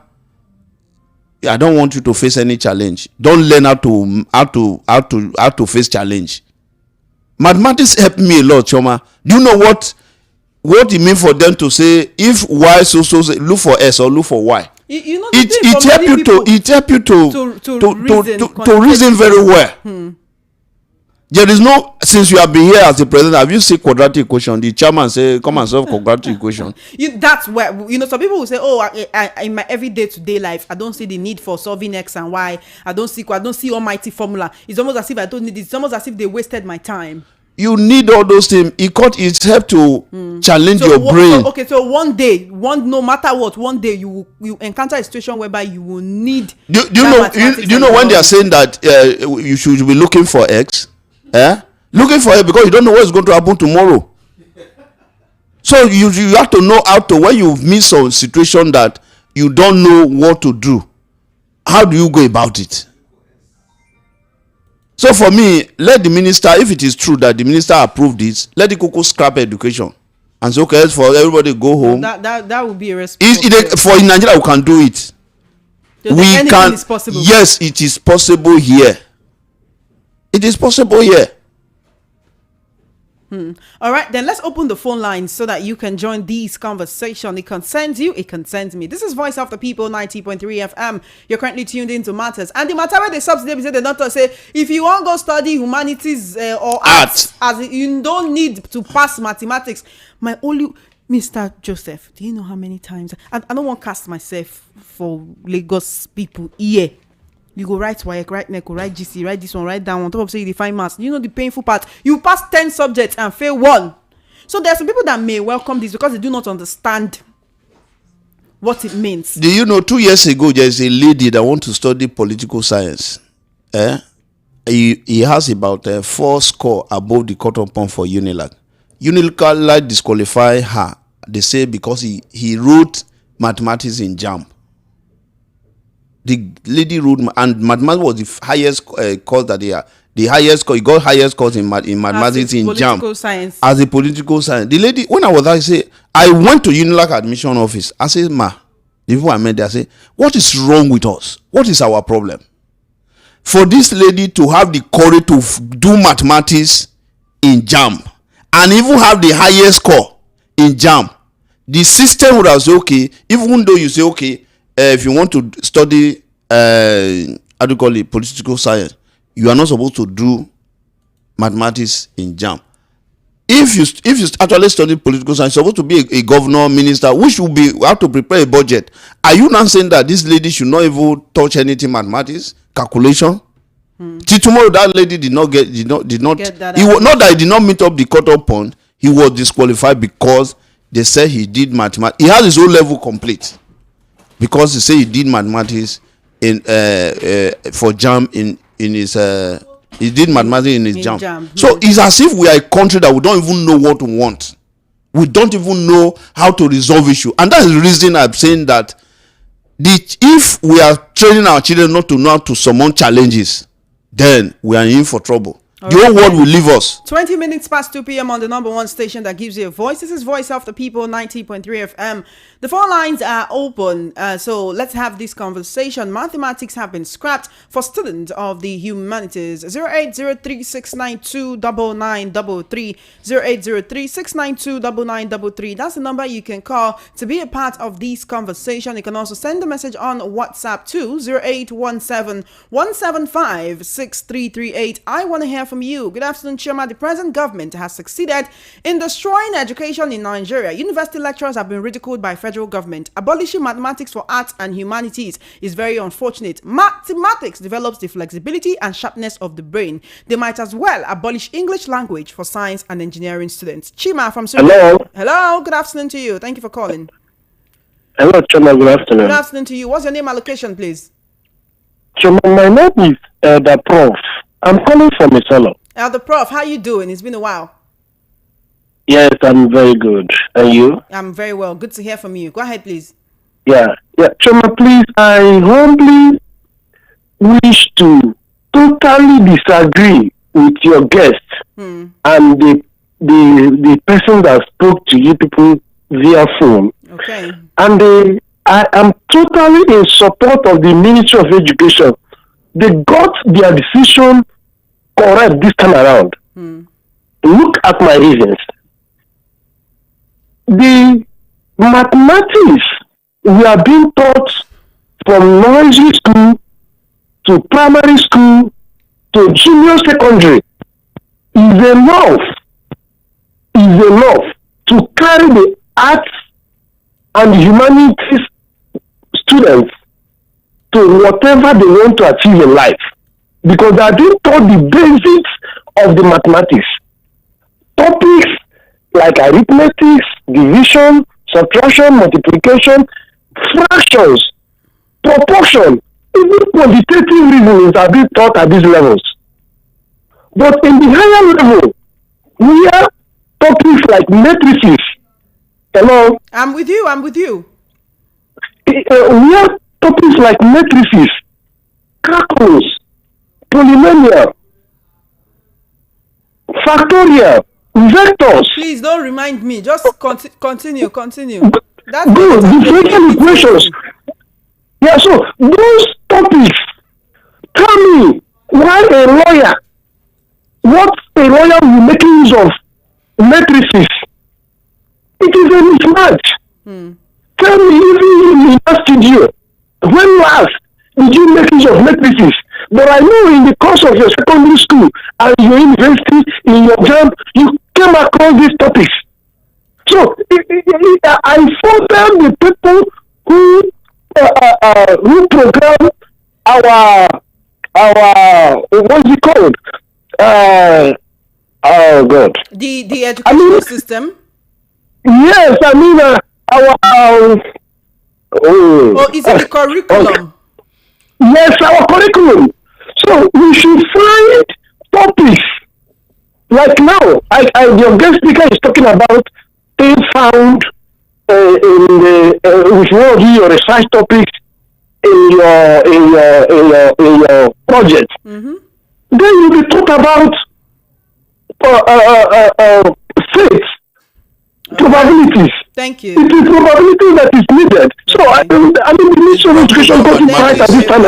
I don't want you to face any challenge. Don't learn how to face challenge. Mathematics helped me a lot, Choma. Do you know what it means for them to say if Y so look for S or look for Y? You know, it help you to reason very well. There is no, since you have been here as the president, have you seen quadratic equation? The chairman say, come and solve quadratic equation. That's where, some people will say, oh, I in my everyday today life, I don't see the need for solving X and Y. I don't see almighty formula. It's almost as if I don't need it. It's almost as if they wasted my time. You need all those things. It helps to challenge your brain. So one day, no matter what, one day you encounter a situation whereby you will need. Do you know when they are saying that you should be looking for X? Looking for it because you don't know what's going to happen tomorrow. So you have to know how to, when you meet some situation that you don't know what to do, how do you go about it? So for me, let the minister, if it is true that the minister approved this, let the Coco scrap education and say, okay, for everybody go home. That would be a response. For in Nigeria, we can do it. Anything is possible. Yes, it is possible here. It is possible here. All right, then let's open the phone lines so that you can join this conversation. It concerns you, it concerns me. This is Voice of the People, 90.3 FM. You're currently tuned into Matters. And the matter where they subsidy, the doctor say, if you want to go study humanities or arts, as you don't need to pass mathematics. My only, Mr. Joseph, do you know how many times I don't want to cast myself for Lagos people here. You go write WAEC, write NECO, write GC, write this one, write that one. On top of say you define maths. You know the painful part. You pass 10 subjects and fail 1. So there are some people that may welcome this because they do not understand what it means. Do you know 2 years ago there's a lady that want to study political science? He has about 4 score above the cut-off point for UNILAG. UNILAG disqualify her. They say because he wrote mathematics in JAMB. The lady wrote, and mathematics was the highest course that they are. The highest score, he got highest course in mathematics in JAMB. Science. As a political science. The lady, when I was there, I say, I went to UNILAG admission office. I said, the people I met there, I say, what is wrong with us? What is our problem? For this lady to have the courage to do mathematics in JAMB and even have the highest score in JAMB, the system would have said, okay, even though you say, okay, if you want to study, how do you call it, political science, you are not supposed to do mathematics in JAMB. If you actually study political science, you're supposed to be a governor, minister, which will be have to prepare a budget. Are you not saying that this lady should not even touch anything mathematics, calculation? Till tomorrow, that lady did not get that. He was not that he did not meet up the cut-off point. He was disqualified because they said he did mathematics. He has his own level complete. Because he say he did mathematics in for JAMB in his he did mathematics in his JAMB. So it's as if we are a country that we don't even know what we want. We don't even know how to resolve issue, and that's the reason I'm saying that if we are training our children not to know how to summon challenges, then we are in for trouble. The whole world will leave us. 20 minutes past 2 p.m. on the number 1 station that gives you a voice. This is Voice of the People, 90.3 FM. The phone lines are open, so let's have this conversation. Mathematics have been scrapped for students of the humanities. 0803-692-9933. 0803-692-9933. That's the number you can call to be a part of this conversation. You can also send a message on WhatsApp to 0817-175-6338. I want to hear from you. Good afternoon, Chairman. The present government has succeeded in destroying education in Nigeria. University lecturers have been ridiculed by federal government. Abolishing mathematics for arts and humanities is very unfortunate. Mathematics develops the flexibility and sharpness of the brain. They might as well abolish English language for science and engineering students. Chima from Suriname. Hello. Hello. Good afternoon to you. Thank you for calling. Hello, Chima. Good afternoon. Good afternoon to you. What's your name and location, please? Chima, my name is the Prof. I'm calling from Misolo. The Prof, how you doing? It's been a while. Yes, I'm very good. And you? I'm very well. Good to hear from you. Go ahead, please. Yeah. Chima, please, I humbly wish to totally disagree with your guest and the person that spoke to you people via phone. Okay. And I am totally in support of the Ministry of Education. They got their decision correct this time around. Look at my reasons. The mathematics we are being taught from nursery school to primary school to junior secondary is enough to carry the arts and humanities students to whatever they want to achieve in life, because they are being taught the basics of the mathematics. Topics like arithmetic, division, subtraction, multiplication, fractions, proportion, even quantitative reasonings are being taught at these levels. But in the higher level, where topics like matrices, hello? I'm with you. Where topics like matrices, calculus, polynomial, factorial, vectors. Please don't remind me. Just continue. That's good. Differential equations. Yeah, so those topics, tell me why a lawyer, what a lawyer will be making use of matrices. It is a mismatch. Tell me, even in the studio, when last did you make use of matrices? But I know in the course of your secondary school and your university, in your job, you came across these topics. So I further the people who program our what's it called? Oh God. The educational system. Yes, I mean our. Is it the curriculum? Yes, our curriculum. So we should find topics. Like now, your guest speaker is talking about things found in the if you want to do your research topics in your project. Then you will talk about faith, probabilities. Thank you. It is probability that is needed. So I mean, the Ministry of Education got it right at this time.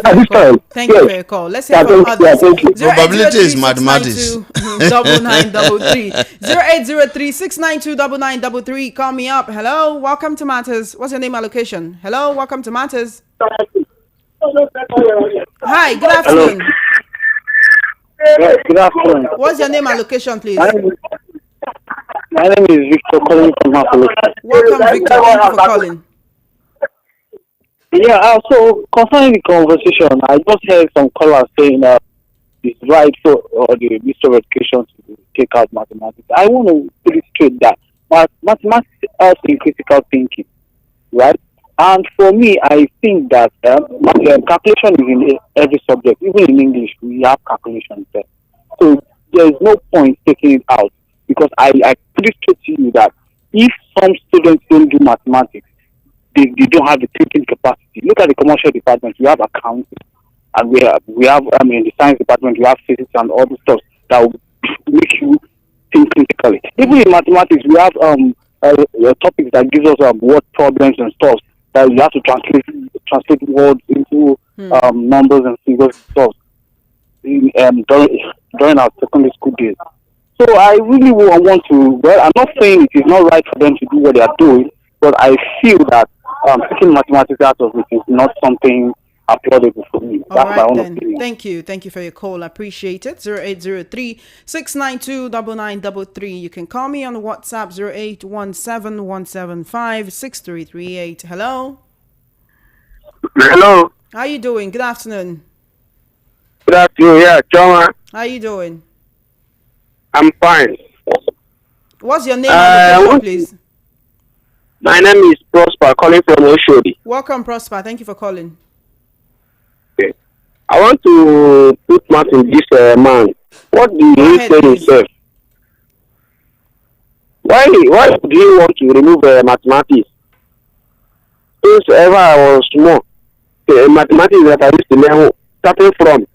At this time. Thank you for your call. Let's hear from others. Thank you. Probability is mathematics. 0933 0803 692 9933. Call me up. Hello, welcome to Matters. What's your name and location? Hello, welcome to Matters. Hi, good afternoon. Yes, good afternoon. What's your name and location, please? My name is Victor calling from Hapolo. Welcome, Victor. Thank you for calling. Yeah, so concerning the conversation, I just heard some callers saying it's right for the Ministry of Education to take out mathematics. I want to illustrate that mathematics helps in critical thinking, right? And for me, I think that calculation is in every subject. Even in English, we have calculations there. So there is no point taking it out, because I put it straight to you that if some students don't do mathematics, they don't have the thinking capacity. Look at the commercial department. We have accounting, and we have in the science department, we have physics and all the stuff that will make you think critically. Even in mathematics, we have topics that gives us word problems and stuff that you have to translate words into numbers and figures and stuff during our secondary school days. So I really want to. Well, I'm not saying it is not right for them to do what they are doing, but I feel that taking mathematics out of it is not something applaudable for me. That's my own opinion. Thank you for your call. I appreciate it. 0803 692 9933. You can call me on WhatsApp 0817 175 6338. Hello. Hello. How you doing? Good afternoon. Good afternoon. Yeah, Choma. How you doing? I'm fine. What's your name and location, please? My name is Prosper, calling from Oshodi. Welcome, Prosper. Thank you for calling. Okay. I want to put math in this man. What do you say himself? Why do you want to remove mathematics? Since ever I was small, mathematics that I used to learn, starting from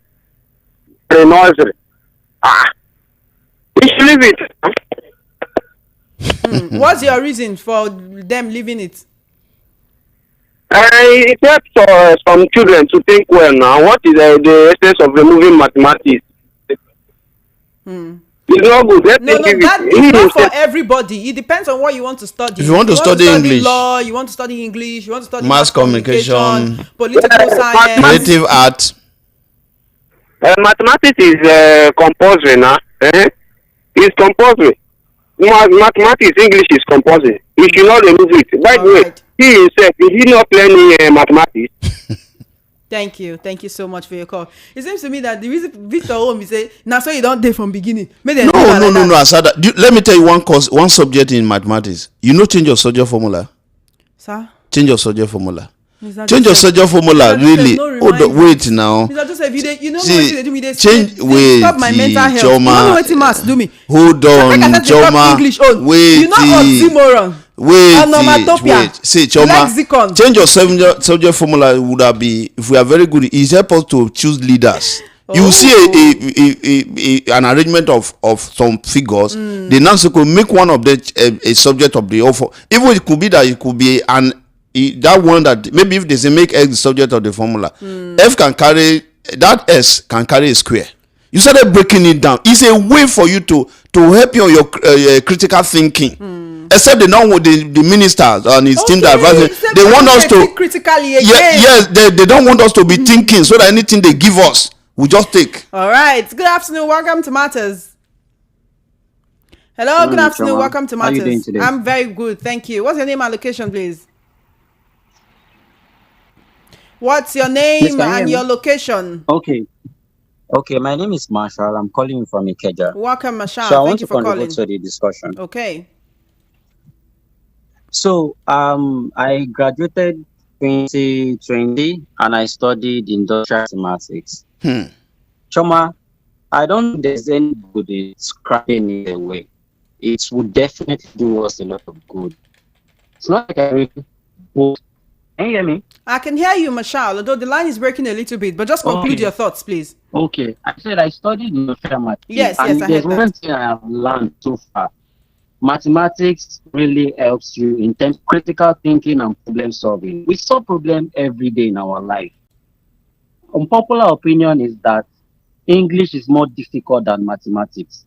pre-nursery. You should leave it. What's your reason for them leaving it? It helps some children to think well now. What is the essence of removing mathematics? It's not good. No, that is not for everybody. It depends on what you want to study. If you want to study English, law, you want to study English, you want to study mass communication, political science, creative art. Mathematics is compulsory now. It's compulsory. Mathematics, English is compulsory. You should not remove it. By the way, he himself, is he not learning mathematics? Thank you so much for your call. It seems to me that the reason Victor Omi say now, so you don't date from beginning. No. Asada, let me tell you one subject in mathematics. You know, change your subject formula. Sir, change your subject formula. Change your subject formula, really. Wait now. Mr. Joseph, you know what they do me? Stop my mental health. Choma, you know what must do me? Hold on, Choma. Wait. You know oxymoron. Wait. See, Choma. Lexicon. Change your subject formula would have been, if we are very good, it helps us to choose leaders. You see an arrangement of some figures. The answer could make one of the a subject of the offer. Even it could be that it could be that one that maybe if they say make X the subject of the formula, F can carry that S can carry a square. You started breaking it down. It's a way for you to help you on your critical thinking. Except they don't want the ministers and his team that they want us to critically again. Yes, they don't want us to be thinking, so that anything they give us we just take. All right. Good afternoon. Welcome to Matters. Hello. Good afternoon. Welcome to Matters. How are you doing today? I'm very good. Thank you. What's your name and location, please? What's your name and your location? Okay, my name is Marshall. I'm calling you from Ikeja. Welcome, Marshall. So I want Thank to you for calling. contribute to the discussion. Okay. So I graduated 2020 and I studied industrial mathematics. Choma, I don't think there's any good in scrapping it away. It would definitely do us a lot of good. It's not like I really. Can you hear me? I can hear you, Marshall, although the line is breaking a little bit, but just conclude your thoughts, please. Okay. I said I studied industrial mathematics. Yes, and I there's heard one that. thing I have learned so far. Mathematics really helps you in terms of critical thinking and problem solving. We solve problems every day in our life. Unpopular opinion is that English is more difficult than mathematics.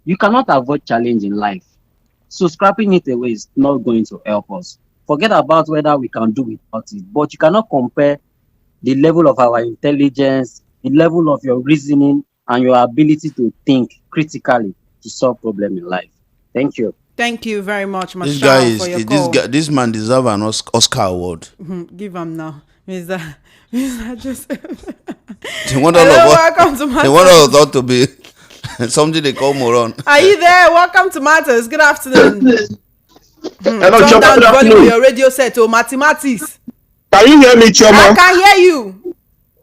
You cannot avoid challenge in life. So scrapping it away is not going to help us. Forget about whether we can do without it, but you cannot compare the level of our intelligence, the level of your reasoning, and your ability to think critically to solve problems in life. Thank you. Thank you very much, Marshall, for your call. This man deserves an Oscar award. Give him now, Mr. Joseph. They want all of us. Welcome to Matters. They want all of us to be something they call moron. Are you there? Welcome to Matters. Good afternoon. Hello, Turn Choma. down Good the volume of afternoon. your radio set to mathematics. Can you hear me, I Choma? can hear you.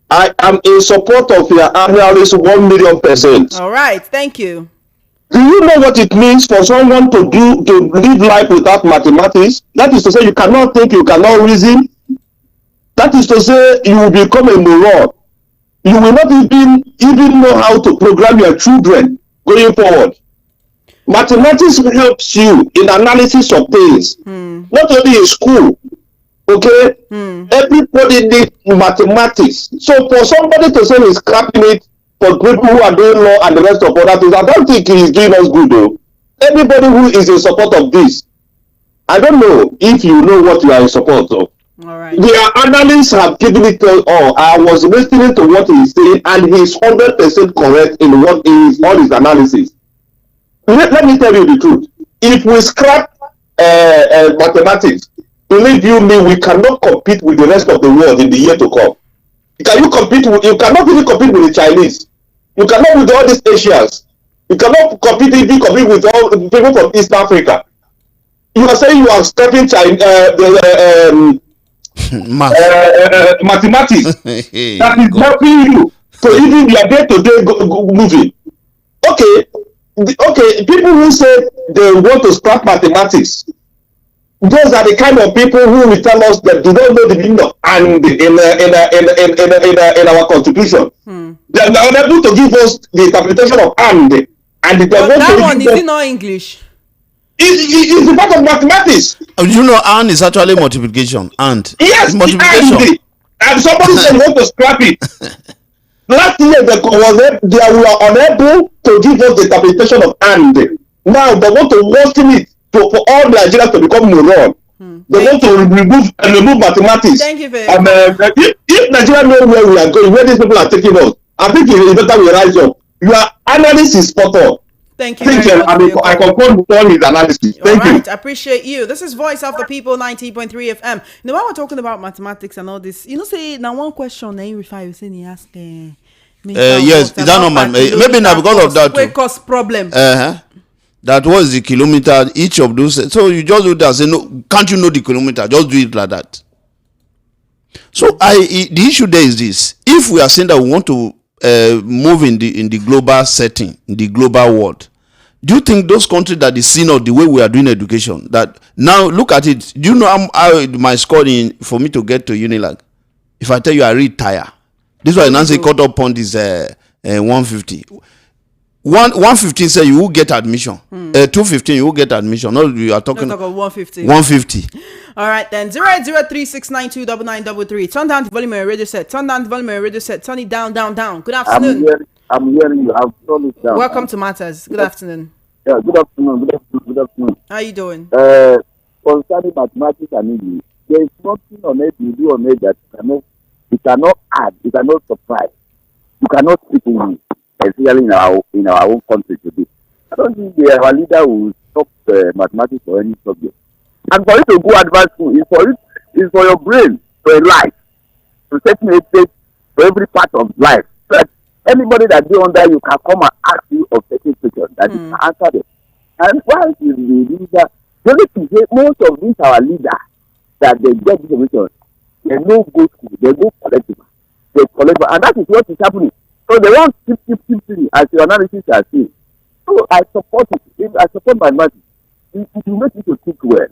I am in support of your analysis 1,000,000%. All right. Thank you. Do you know what it means for someone to live life without mathematics? That is to say, you cannot think, you cannot reason. That is to say, you will become a moron. You will not even know how to program your children going forward. Mathematics helps you in analysis of things, not only in school. Okay, everybody needs mathematics. So for somebody to say he's scrapping it for people who are doing law and the rest of other things, I don't think he's doing us good though. Everybody who is in support of this, I don't know if you know what you are in support of. All right. Their analysts have given it all. I was listening to what he's saying, and he's 100% correct in what is all his analysis. Let me tell you the truth. If we scrap mathematics, believe you me, we cannot compete with the rest of the world in the year to come. You cannot even compete with the Chinese. You cannot with all these Asians. You cannot even compete with all the people from East Africa. You are saying you are scrapping mathematics that is helping you to even your day-to-day moving. Okay, people who say they want to scrap mathematics, those are the kind of people who will tell us that do not know the meaning of and in our constitution. They are not able to give us the interpretation of and That one is in not English. It's a part of mathematics. You know, and is actually multiplication. And Yes, it's multiplication. and somebody said want to scrap it. Last year they were unable to give us the interpretation of and. Now they want to worsen it for all Nigerians to become moron. They want to remove mathematics. Thank you very much. If Nigeria know where we are going, where these people are taking us, I think it's better we rise up. Your analysis is spot on. Thank you very much. I concur with all his analysis. Thank you. I appreciate you. This is Voice of the People, 90.3 FM. You know, when we're talking about mathematics and all this, you know, say now one question, then you refer, you say, you ask. Yes, is that not my maybe not because of that? Where cause problem. That was the kilometer each of those. So you just do that. Say no, can't you know the kilometer? Just do it like that. So the issue there is this: if we are saying that we want to move in the global setting, in the global world, do you think those countries that is seen of the way we are doing education, that now look at it? Do you know how my scoring for me to get to Unilag? If I tell you I read tire, this is why Nancy cut up point is 150. 115 say you will get admission. 215 you will get admission. No, you are talking about 150. 150. All right then. 08036929933. Turn down the volume of your radio set. Turn down the volume of your radio set. Turn it down. Good afternoon. I'm hearing you. I've turned it down. Welcome to Matters. Good afternoon. Yeah, good afternoon. How you doing? Concerning mathematics and English, there is nothing on it you do on it that you cannot add, you cannot surprise, you cannot speak English. Especially in our own country today. I don't think our leader will stop mathematics for any subject. And for you to go advanced school, it's for your brain, for your life, to set me a for every part of life. But anybody that be under you can come and ask you of certain questions that you can answer them. And why is the leader? The only thing is most of these our leaders that they get this information, they no go school, they go collect it. They collect, and that is what is happening. So they want keep as your analysis has seen. So I support it. I support my money. It will make you to think well.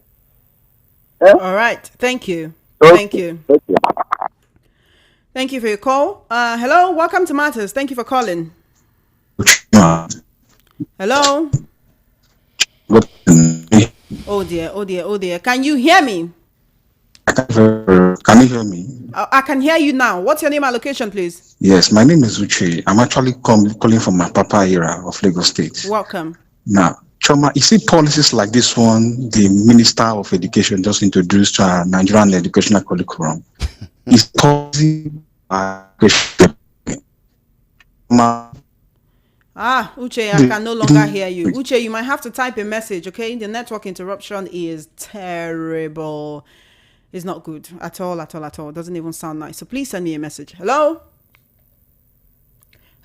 All right. Thank you. Okay. Thank you. Okay. Thank you for your call. Hello. Welcome to Matters. Thank you for calling. Hello. Oh dear. Can you hear me? Can you hear me? I can hear you now. What's your name and location, please? Yes, my name is Uche. I'm actually calling from my Papa era of Lagos State. Welcome. Now, Choma, you see policies like this one, the Minister of Education just introduced to our Nigerian educational curriculum. Is policy Uche, I can no longer hear you. Uche, you might have to type a message, okay? The network interruption is terrible. It's not good at all. It doesn't even sound nice. So please send me a message. Hello,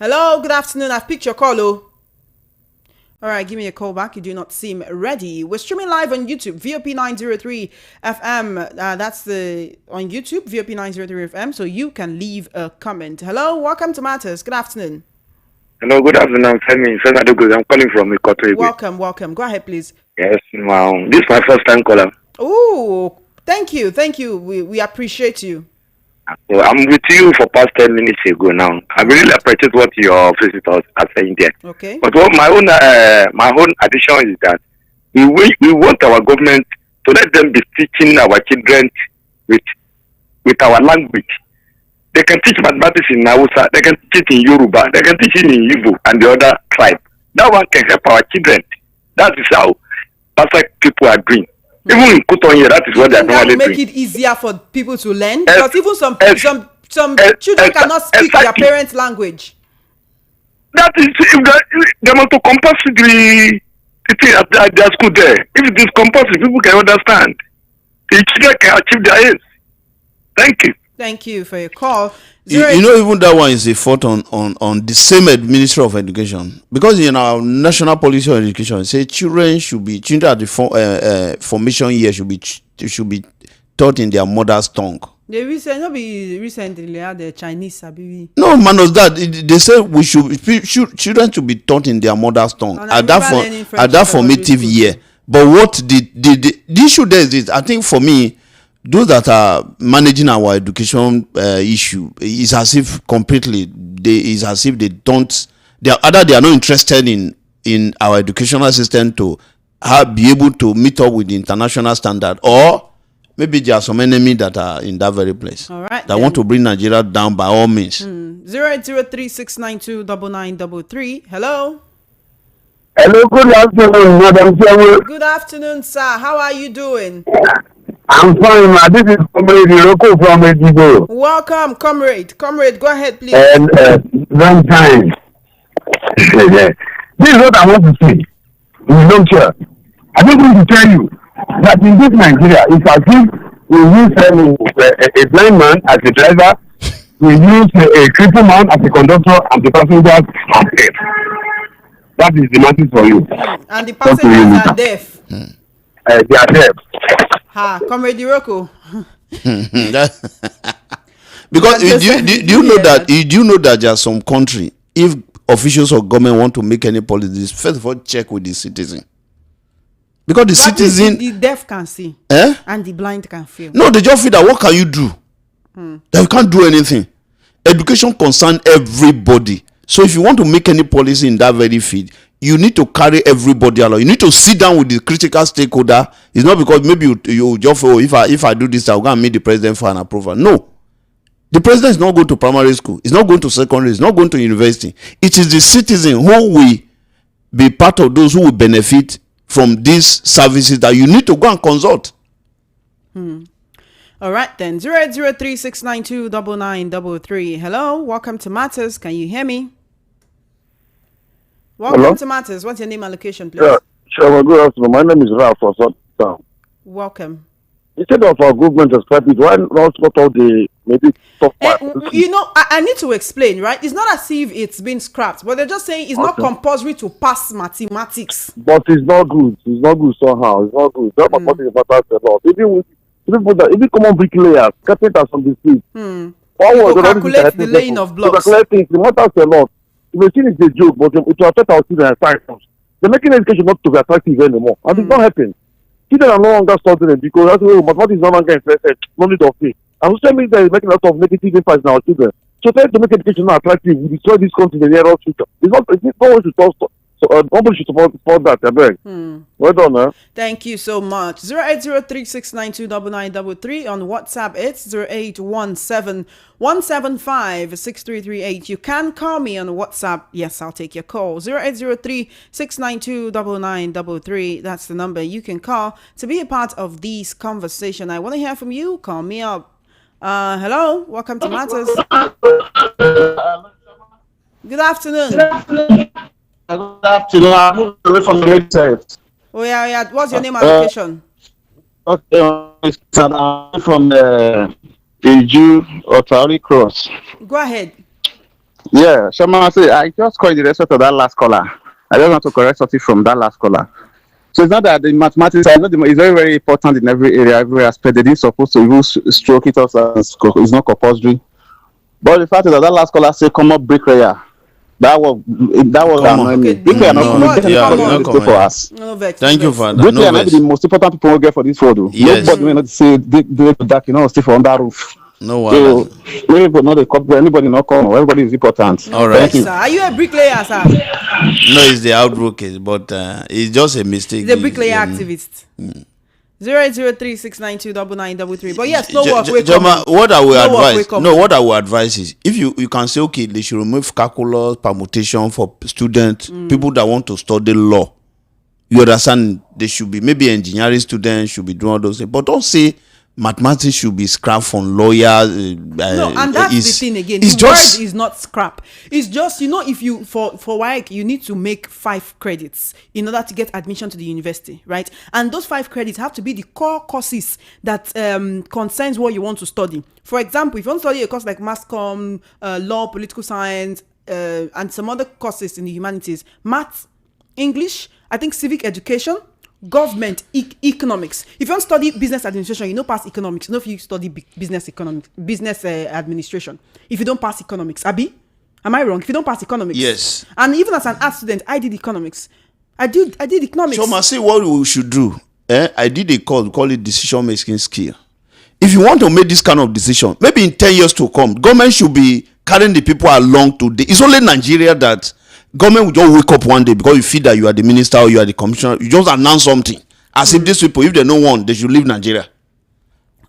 good afternoon. I've picked your call. All right, give me a call back. You do not seem ready. We're streaming live on YouTube, VOP 903 FM. That's on YouTube, VOP 903 FM. So you can leave a comment. Hello, welcome to Matters. Good afternoon. Hello, good afternoon. I'm calling from Ikoto. Welcome. Go ahead, please. Yes, wow. This is my first time caller. Oh, thank you. We appreciate you. So I'm with you for past 10 minutes ago now. I really appreciate what your visitors are saying there. Okay. But what my own addition is that we want our government to let them be teaching our children with our language. They can teach mathematics in Hausa, they can teach it in Yoruba, they can teach it in Igbo and the other tribe. That one can help our children. That is how perfect people are doing. Even in Kutonye, that is what they are normally doing. Make it easier for people to learn, because even some children cannot speak their parents' language. That is, they want to compulsory at their school there. If it is compulsory, people can understand. The children can achieve their aims. Thank you. Thank you for your call. You know, even that one is a fault on the same Ministry of Education, because in our national policy on education, say children at the formation year should be taught in their mother's tongue. They recently had the Chinese. No, man, was that they say children should be taught in their mother's tongue at that formative year. But what the issue there is this, I think for me, those that are managing our education issue is as if completely they are not interested in our educational system to be able to meet up with the international standard, or maybe there are some enemies that are in that very place. All right. That want to bring Nigeria down by all means. 0803-692-9933. Hello. Hello, good afternoon, Madam Chairman. Good afternoon, sir. How are you doing? I'm fine, ma. This is Comrade Iroko from Ejibo. Welcome, comrade. Comrade, go ahead, please. And long time. This is what I want to say. Long chair. I just want to tell you that in this Nigeria, it's as if we use a blind man as a driver, we use a crippled man as a conductor, and the passengers are deaf. That is the message for you. And the passengers are deaf. They are deaf. Ha, Comrade Iroko. Because do you know that there are some country, if officials or government want to make any policies, first of all check with the citizen. Because the citizen, the deaf can see, and the blind can feel. No, they just feel that what can you do? That you can't do anything. Education concerns everybody. So if you want to make any policy in that very field, you need to carry everybody along. You need to sit down with the critical stakeholder. It's not because maybe you just if I do this, I'll go and meet the president for an approval. No. The president is not going to primary school. He's not going to secondary. He's not going to university. It is the citizen who will be part of those who will benefit from these services that you need to go and consult. All right then. 0803-692-9933. Hello. Welcome to Matters. Can you hear me? Welcome to Matters. What's your name and location, please? Yeah, sure. Good afternoon. My name is Ralph for Southtown. Welcome. Instead of our government to scrap it, why not put all the maybe top part? I need to explain, right? It's not as if it's been scrapped, but they're just saying it's not compulsory to pass mathematics. But it's not good. It's not good somehow. It's not good. That mathematics matters a lot. Even with people that even common bricklayers, carpenters on the street. Calculate the laying of blocks. Calculate things. It matters a lot. You may think it's a joke, but it will affect our children and science. They're making education not to be attractive anymore. And it's not happening. Children are no longer studying it because that's why mathematics is no longer interested. No need of it. And social media is making a lot of negative impact in our children. So trying to make education not attractive, we destroy this country in the near future. It's not what we should nobody should support that, I beg. Well done, man. Thank you so much. 0803-692-9933 on WhatsApp. It's 0817-175-6338. You can call me on WhatsApp. Yes, I'll take your call. 0803-692-9933. That's the number you can call to be a part of this conversation. I want to hear from you. Call me up. Hello. Welcome to Matters. Good afternoon. Good afternoon. I'm away from the website. Oh yeah. What's your name and location? Okay, I'm from Iju or Tauri Cross. Go ahead. Yeah, Shama, I just called the respect of that last caller. I just want to correct something from that last caller. So it's not that the mathematics, it's very, very important in every area, every aspect. They didn't supposed to even stroke it off as it's not compulsory. But the fact is that last caller said come up bricklayer. That was annoying me. Bricklayer not for us. Thank you for that. Bricklayer not the most important people we get for this photo. Yes. Nobody will not say they dark, stay for under roof. No one. So anybody not a couple, anybody not come. Everybody is important. All right. Yes, sir. Are you a bricklayer, sir? No, it's the outbreak case, but it's just a mistake. He's a bricklayer activist. 0803-692-9933. But yes, no work. What I will advise is if you can say okay, they should remove calculus, permutation for students, people that want to study law. You understand? They should be maybe engineering students should be doing all those things, but don't say mathematics should be scrapped from lawyers. No, and that's the thing again. The word is not scrap. It's just, if you for WAEC, you need to make 5 credits in order to get admission to the university, right? And those 5 credits have to be the core courses that concerns what you want to study. For example, if you want to study a course like mass comm, law, political science, and some other courses in the humanities, maths, English, I think civic education, government, economics. If you want to study business administration, pass economics. If you study business administration, if you don't pass economics, am I wrong? If you don't pass economics, yes. And even as an art student, I did economics. I did economics. So, I say what we should do. I did a call. We call it decision making skill. If you want to make this kind of decision, maybe in 10 years to come, government should be carrying the people along today. It's only Nigeria that Government will just wake up one day because you feel that you are the minister or you are the commissioner. You just announce something as if these people, if they don't want, they should leave Nigeria.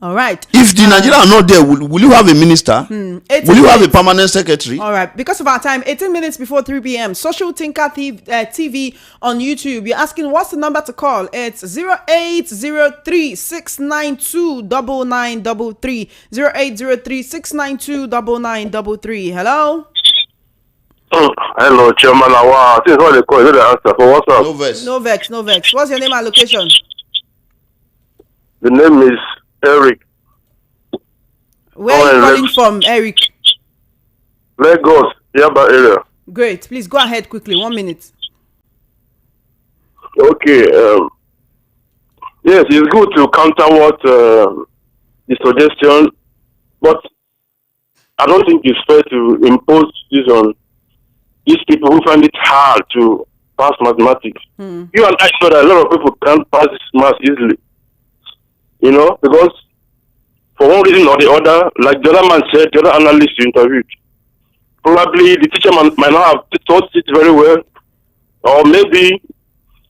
All right. If the Nigerians are not there, will you have a minister? Will you have a permanent secretary? All right. Because of our time, 18 minutes before 3 p.m. Social Thinker TV on YouTube. You're asking what's the number to call? It's 0803-692-9933. 0803-692-9933. Hello? Hello, Chairman. Wow, this is what they call it. The answer for what's up? No vex. What's your name and location? The name is Eric. Where are you calling from, Eric? Lagos, Yaba area. Great. Please go ahead quickly. 1 minute. Okay. Yes, it's good to counter what the suggestion, but I don't think it's fair to impose this on these people who find it hard to pass mathematics. You and I know that a lot of people can't pass this math easily. You know, because for one reason or the other, like the other man said, the other analyst you interviewed, probably the teacher might not have taught it very well, or maybe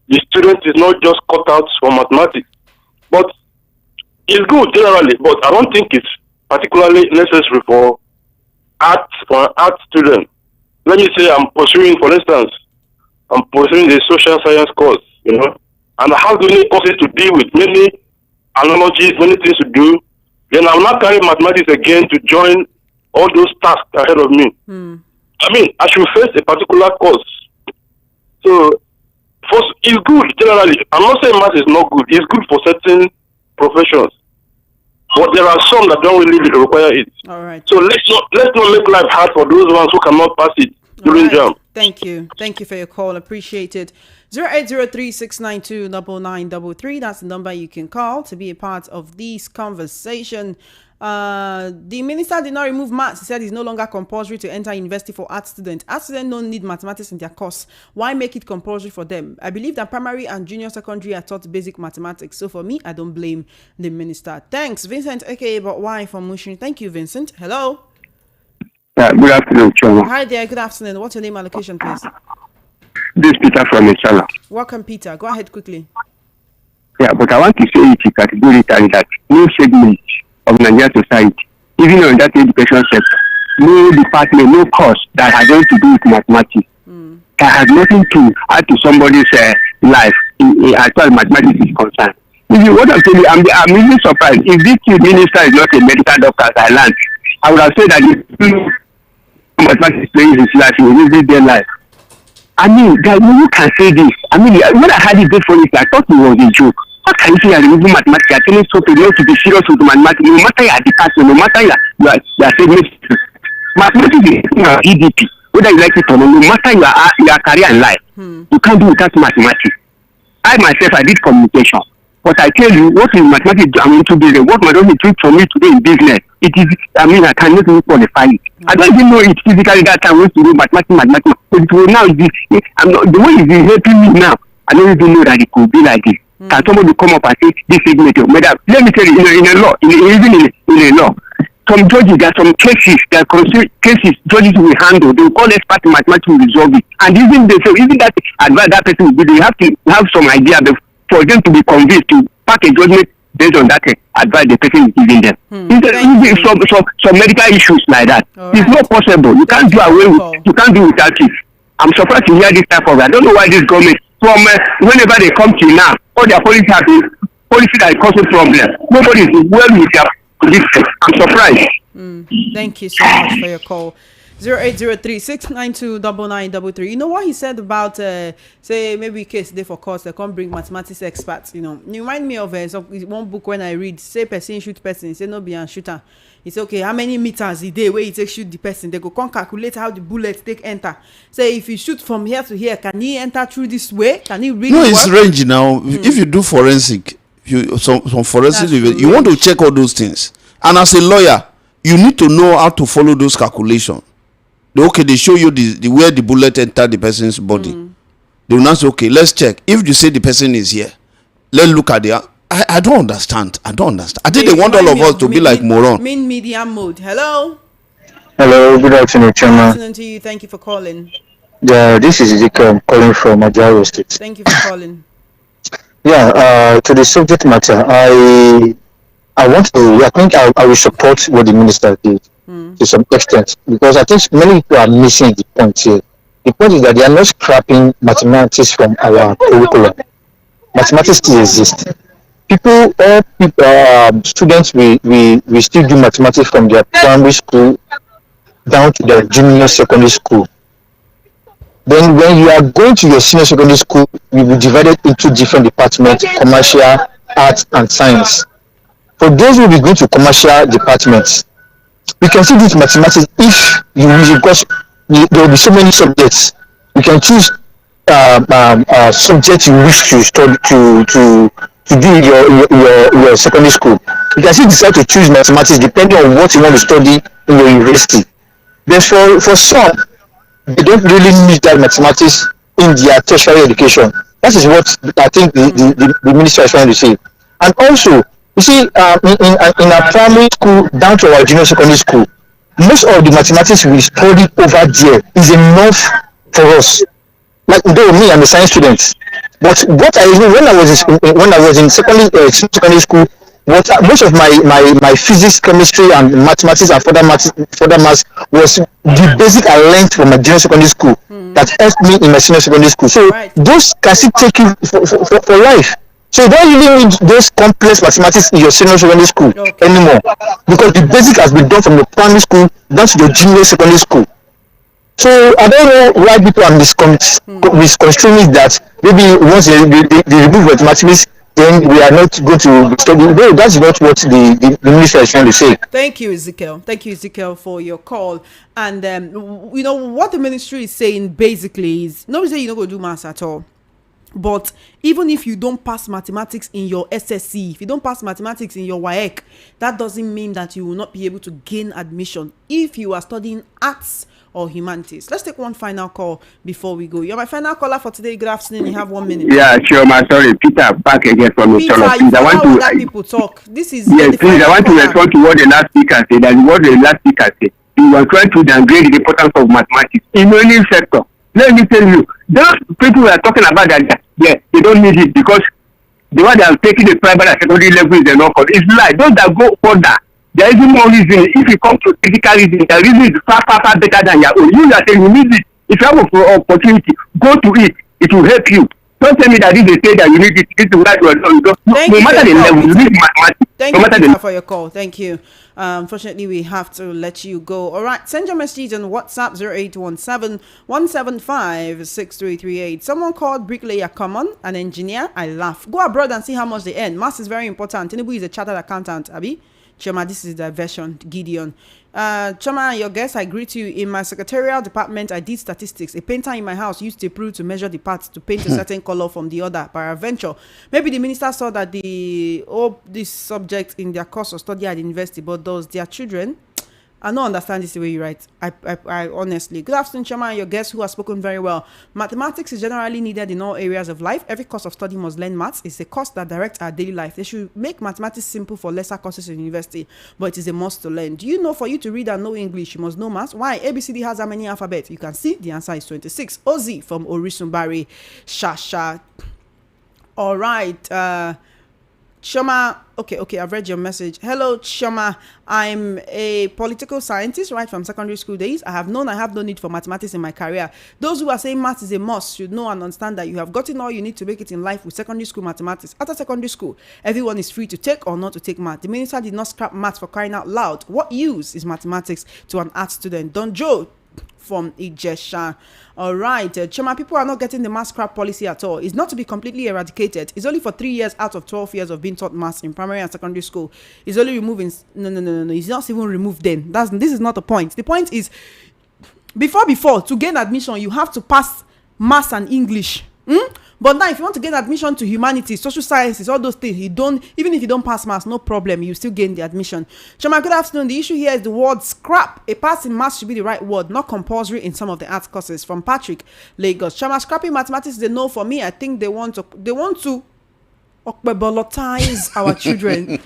the student is not just cut out for mathematics. But it's good generally, but I don't think it's particularly necessary for an art student. Let me say I'm pursuing, for instance, I'm pursuing a social science course, you know, and I have many courses to deal with, many analogies, many things to do. Then I'm not carrying mathematics again to join all those tasks ahead of me. I mean, I should face a particular course. So, first, it's good generally. I'm not saying math is not good. It's good for certain professions, but there are some that don't really require it. All right. So let's not make life hard for those ones who cannot pass it during jam. Thank you for your call. Appreciate it. 0803-692-9933. That's the number you can call to be a part of this conversation. The minister did not remove maths. He said it's no longer compulsory to enter university for art students. Art students don't need mathematics in their course. Why make it compulsory for them? I believe that primary and junior secondary are taught basic mathematics. So for me, I don't blame the minister. Thanks, Vincent, aka but why from Mushin. Thank you, Vincent. Hello. Good afternoon, Choma. Hi there. Good afternoon. What's your name and location, please? This is Peter from Echala. Welcome, Peter. Go ahead quickly. Yeah, but I want to say it categorically that no segment of Nigerian society, even on that education sector, no department, no course that has anything to do with mathematics, that has nothing to add to somebody's life as far as mathematics is concerned. What I'm telling you, I'm really surprised. If this minister is not a medical doctor, as I learned, I would have said that if mathematics playing his life, he will live their life. I mean, guys, who can say this? I mean, when I had it before, I thought it was a joke. How can you say you're removing mathematics? You're telling something not to be serious with mathematics. No matter your department, no matter your segment, mathematics is EDP. Whether you like it or not, no matter your career in life, you can't do without mathematics. I myself, I did communication. But I tell you, what is mathematics? I'm into business. What mathematics is for me today in business, it is, I mean, I cannot even qualify it. I don't even know it physically that I want to do mathematics. But it will now, the way it is helping me now, I don't even know that it could be like this. Can somebody come up and say, this segment of let me tell you, in a law, even in a law, some judges, there are some cases, judges will handle, they will call expert in mathematics to resolve it. And even that advice that person will do, they have to have some idea for them to be convinced to pack a judgment based on that advice the person is giving them. Some medical issues like that. It's not possible. You can't do away with, you can't do without it. I'm surprised to hear this type of, I don't know why this government, from whenever they come to now, all their policies have been policy that is causing problems. Nobody is well with their policy. I'm surprised. Thank you so much for your call. 0803-692-9933. You know what he said about say maybe case day for course they can't bring mathematics experts. You know, you remind me of one book when I read, say person shoot person, say no be a shooter. It's okay, how many meters a day where you take shoot the person, they go come calculate how the bullet take enter. Say if you shoot from here to here, can he enter through this way? Can he really No, work? it's range now. If you do forensic, some forensic, you want to check all those things. And as a lawyer, you need to know how to follow those calculations. They show you the where the bullet entered the person's body. They will not say, okay, let's check. If you say the person is here, let's look at the. I don't understand. I think they want all of us to be like moron. Media mode. Hello. Hello. Good afternoon, Chairman. Good afternoon to you. Thank you for calling. Yeah, this is Ezekiel calling from Ajaro State. Thank you for calling. Yeah, to the subject matter, I want to. I think I will support what the minister did to some extent because I think many people are missing the point here. The point is that they are not scrapping mathematics from our curriculum. Mathematics still exists. People, all people, students, we still do mathematics from their primary school down to their junior secondary school. Then when you are going to your senior secondary school, you will divide it into different departments: commercial, arts, and science. For those who will be going to commercial departments, you can still do mathematics if you use it because there will be so many subjects. You can choose subject you wish to study to do in your secondary school. You can still decide to choose mathematics depending on what you want to study in your university. Then for some, they don't really need that mathematics in their tertiary education. That is what I think the minister is trying to say. And also, you see, in our primary school down to our junior secondary school, most of the mathematics we study over there is enough for us. Like though me, I'm a science student, but what I when I was in secondary school, most of my physics, chemistry, and mathematics and further maths was the basic I learned from my junior secondary school that helped me in my senior secondary school. So those can still take you for life. So you don't really need those complex mathematics in your senior secondary school anymore because the basic has been done from the primary school down to the junior secondary school. So I don't know why people are misconstruing it that maybe once they remove mathematics, then we are not going to study. No, that's not what the minister is trying to say. Thank you, Ezekiel. Thank you, Ezekiel, for your call. And you know what the ministry is saying basically is nobody say you're not going to do maths at all. But even if you don't pass mathematics in your SSC, if you don't pass mathematics in your WAEC, that doesn't mean that you will not be able to gain admission if you are studying arts or humanities. Let's take one final call before we go. You're my final caller for today. Good afternoon. You have 1 minute. Yeah, sure, man. Sorry, Peter, back again from Peter, please, I want to. Let people talk. This is yes, please. I want to respond to what the last speaker said. And what the last speaker said. He was trying to downgrade the importance of mathematics in any sector. Let me tell you, those people who are talking about that, yeah, they don't need it because the one that are taking the primary and secondary level is enough. It's lie. Those that go further, there is more reason. If you come to critical reason, the reason is far better than your own. You are saying you need it. If you have an opportunity, go to it. It will help you. Don't tell me that if they say that you need it, this is what you are doing. No matter the level, you need mathematics. Thank you, Peter, for your call. Thank you. Unfortunately, we have to let you go. All right, send your message on WhatsApp 0817-175-6338. Someone called bricklayer common, an engineer. I laugh. Go abroad and see how much they earn. Maths is very important. Tinubu is a chartered accountant. Abi Choma, this is the version. Gideon. Choma, your guest, I greet you. In my secretarial department, I did statistics. A painter in my house used a prue to measure the parts to paint a certain color from the other. Peradventure, maybe the minister saw that this subject in their course of study at the university, but those their children. I don't understand this the way you write. I honestly. Good afternoon, Chairman, your guest who has spoken very well. Mathematics is generally needed in all areas of life. Every course of study must learn maths. It's a course that directs our daily life. They should make mathematics simple for lesser courses in university, but it is a must to learn. Do you know for you to read and know English, you must know maths? Why? ABCD has how many alphabets? You can see the answer is 26. Ozzy from Orisumbari, Shasha. All right. Choma, okay, I've read your message. Hello, Choma. I'm a political scientist right from secondary school days. I have no need for mathematics in my career. Those who are saying maths is a must should know and understand that you have gotten all you need to make it in life with secondary school mathematics. After secondary school, everyone is free to take or not to take math. The minister did not scrap maths for crying out loud. What use is mathematics to an art student? Don Joe from Ijesha. All right, Choma, people are not getting the maths scrap policy at all. It's not to be completely eradicated. It's only for 3 years out of 12 years of being taught maths in primary and secondary school. It's only removing. No. It's not even removed then. This is not the point. The point is, before to gain admission, you have to pass maths and English. But now, if you want to gain admission to humanities, social sciences, all those things, even if you don't pass maths, no problem, you still gain the admission. Choma, good afternoon. The issue here is the word scrap. A pass in maths should be the right word, not compulsory in some of the arts courses. From Patrick, Lagos. Choma, scrapping mathematics is a no for me. I think they want to okpebolotize our children.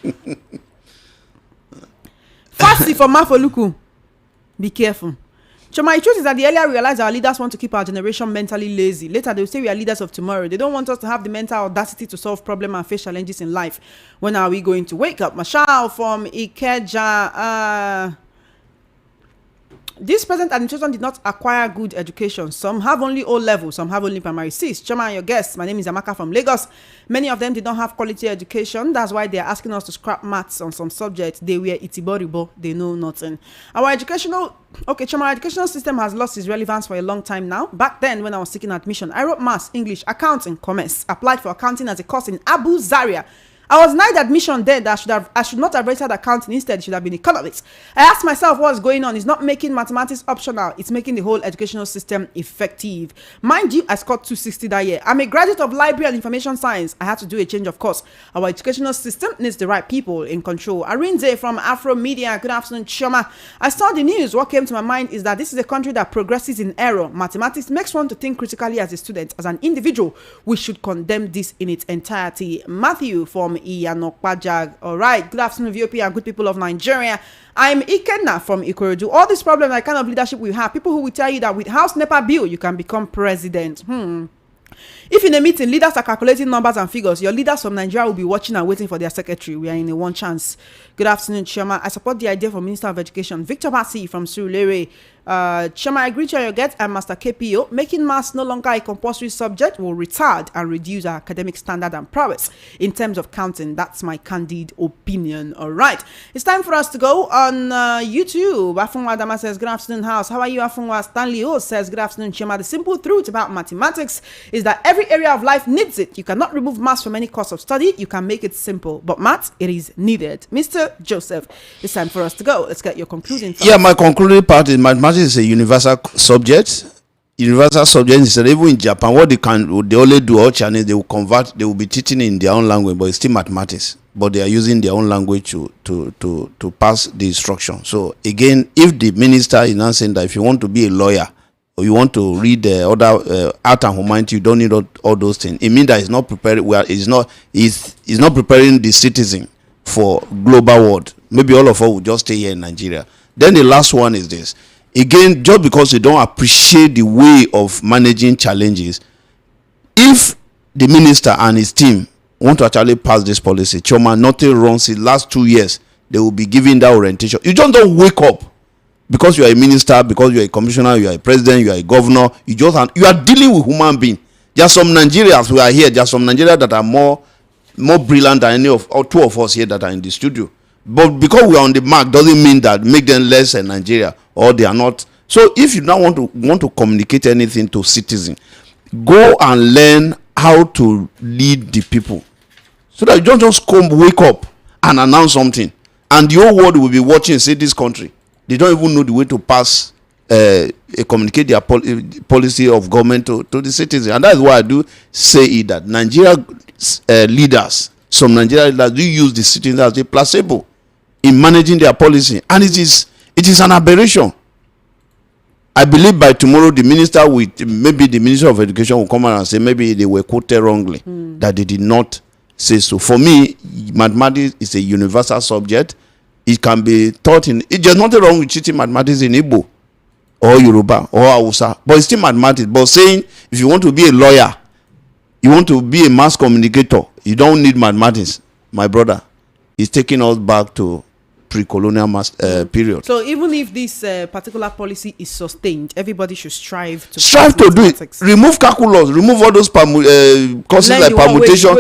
Fasti for Mafoluku. Be careful. So my truth is that the earlier we realize our leaders want to keep our generation mentally lazy, later they'll say we are leaders of tomorrow. They don't want us to have the mental audacity to solve problems and face challenges in life. When are we going to wake up? Mashal from Ikeja. This present administration did not acquire good education. Some have only O level, some have only primary 6. Chama and your guests, my name is Amaka from Lagos. Many of them did not have quality education. That's why they are asking us to scrap maths on some subjects. They were itiboribo, they know nothing. Our educational system has lost its relevance for a long time now. Back then, when I was seeking admission, I wrote maths, English, accounting, commerce, applied for accounting as a course in Abu Zaria. I was denied admission there that I should not have rated accounting. Instead, it should have been economics. I asked myself what's going on. It's not making mathematics optional. It's making the whole educational system effective. Mind you, I scored 260 that year. I'm a graduate of library and information science. I had to do a change of course. Our educational system needs the right people in control. Arinze from Afro Media. Good afternoon, Choma. I saw the news. What came to my mind is that this is a country that progresses in error. Mathematics makes one to think critically as a student. As an individual, we should condemn this in its entirety. Matthew from Iyanokpajag. All right. Good afternoon, VOP and good people of Nigeria. I'm Ikenna from Ikorodu. All these problems, the kind of leadership we have, people who will tell you that with House NEPA bill, you can become president. If in a meeting, leaders are calculating numbers and figures, your leaders from Nigeria will be watching and waiting for their secretary. We are in a one chance. Good afternoon, Chioma. I support the idea for Minister of Education, Victor Basi from Surulere. Chioma, I agree to your get and Master KPO. Making maths no longer a compulsory subject will retard and reduce our academic standard and prowess in terms of counting. That's my candid opinion. All right. It's time for us to go on YouTube. Afunwa Dama says, good afternoon, house. How are you, Afunwa? Stanley O says, good afternoon, Chioma. The simple truth about mathematics is that every area of life needs it. You cannot remove maths from any course of study. You can make it simple. But maths, it is needed. Mr. Joseph, it's time for us to go. Let's get your concluding thoughts. Yeah, my concluding part is mathematics is a universal subject. Universal subject is that even in Japan, what they only do all Chinese, they will convert, they will be teaching in their own language, but it's still mathematics. But they are using their own language to pass the instruction. So again, if the minister is now saying that if you want to be a lawyer or you want to read the other art and humanity, you don't need all those things. It means that it's not preparing. Well, it's not preparing the citizen for global world. Maybe all of us will just stay here in Nigeria. Then the last one is this. Again, just because you don't appreciate the way of managing challenges, if the minister and his team want to actually pass this policy, Choma, nothing wrong. Since last 2 years, they will be giving that orientation. You just don't wake up because you are a minister, because you are a commissioner, you are a president, you are a governor. You are dealing with human beings. There are some Nigerians who are here. There are some Nigerians that are more brilliant than any of or two of us here that are in the studio. But because we are on the mark doesn't mean that make them less in Nigeria or they are not. So if you now want to communicate anything to citizens, go and learn how to lead the people, so that you don't just wake up and announce something, and the whole world will be watching and say this country they don't even know the way to pass communicate their policy of government to the citizens. And that's why I do say it that Nigeria leaders, some Nigerian leaders do use the citizens as a placebo in managing their policy, and it is an aberration. I believe by tomorrow the minister maybe the Minister of Education will come out and say maybe they were quoted wrongly, that they did not say so. For me, mathematics is a universal subject. It can be taught there's nothing wrong with teaching mathematics in Igbo or Yoruba or Hausa, but it's still mathematics. But saying if you want to be a lawyer, you want to be a mass communicator, you don't need mathematics, my brother. It's taking us back to pre-colonial period. So even if this particular policy is sustained, everybody should strive to do it. Remove calculus, remove all those courses like permutation.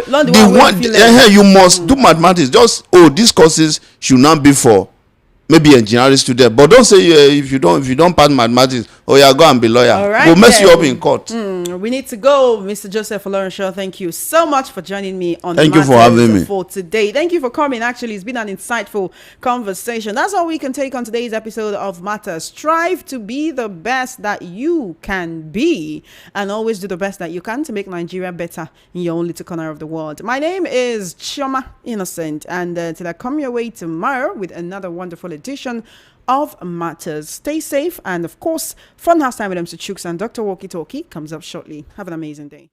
You must do mathematics. Just these courses should not be for maybe engineering student, but don't say if you don't pass mathematics, go and be lawyer. Right, we'll mess you up in court. We need to go. Mr. Joseph Olorenshaw, thank you so much for joining me on Thank you for having me for today. Thank you for coming. Actually, it's been an insightful conversation. That's all we can take on today's episode of Matters. Strive to be the best that you can be, and always do the best that you can to make Nigeria better in your own little corner of the world. My name is Chioma Innocent, and till I come your way tomorrow with another wonderful edition of Matters. Stay safe, and of course, Funhouse Time with MC Chooks and Dr. Walkie Talkie comes up shortly. Have an amazing day.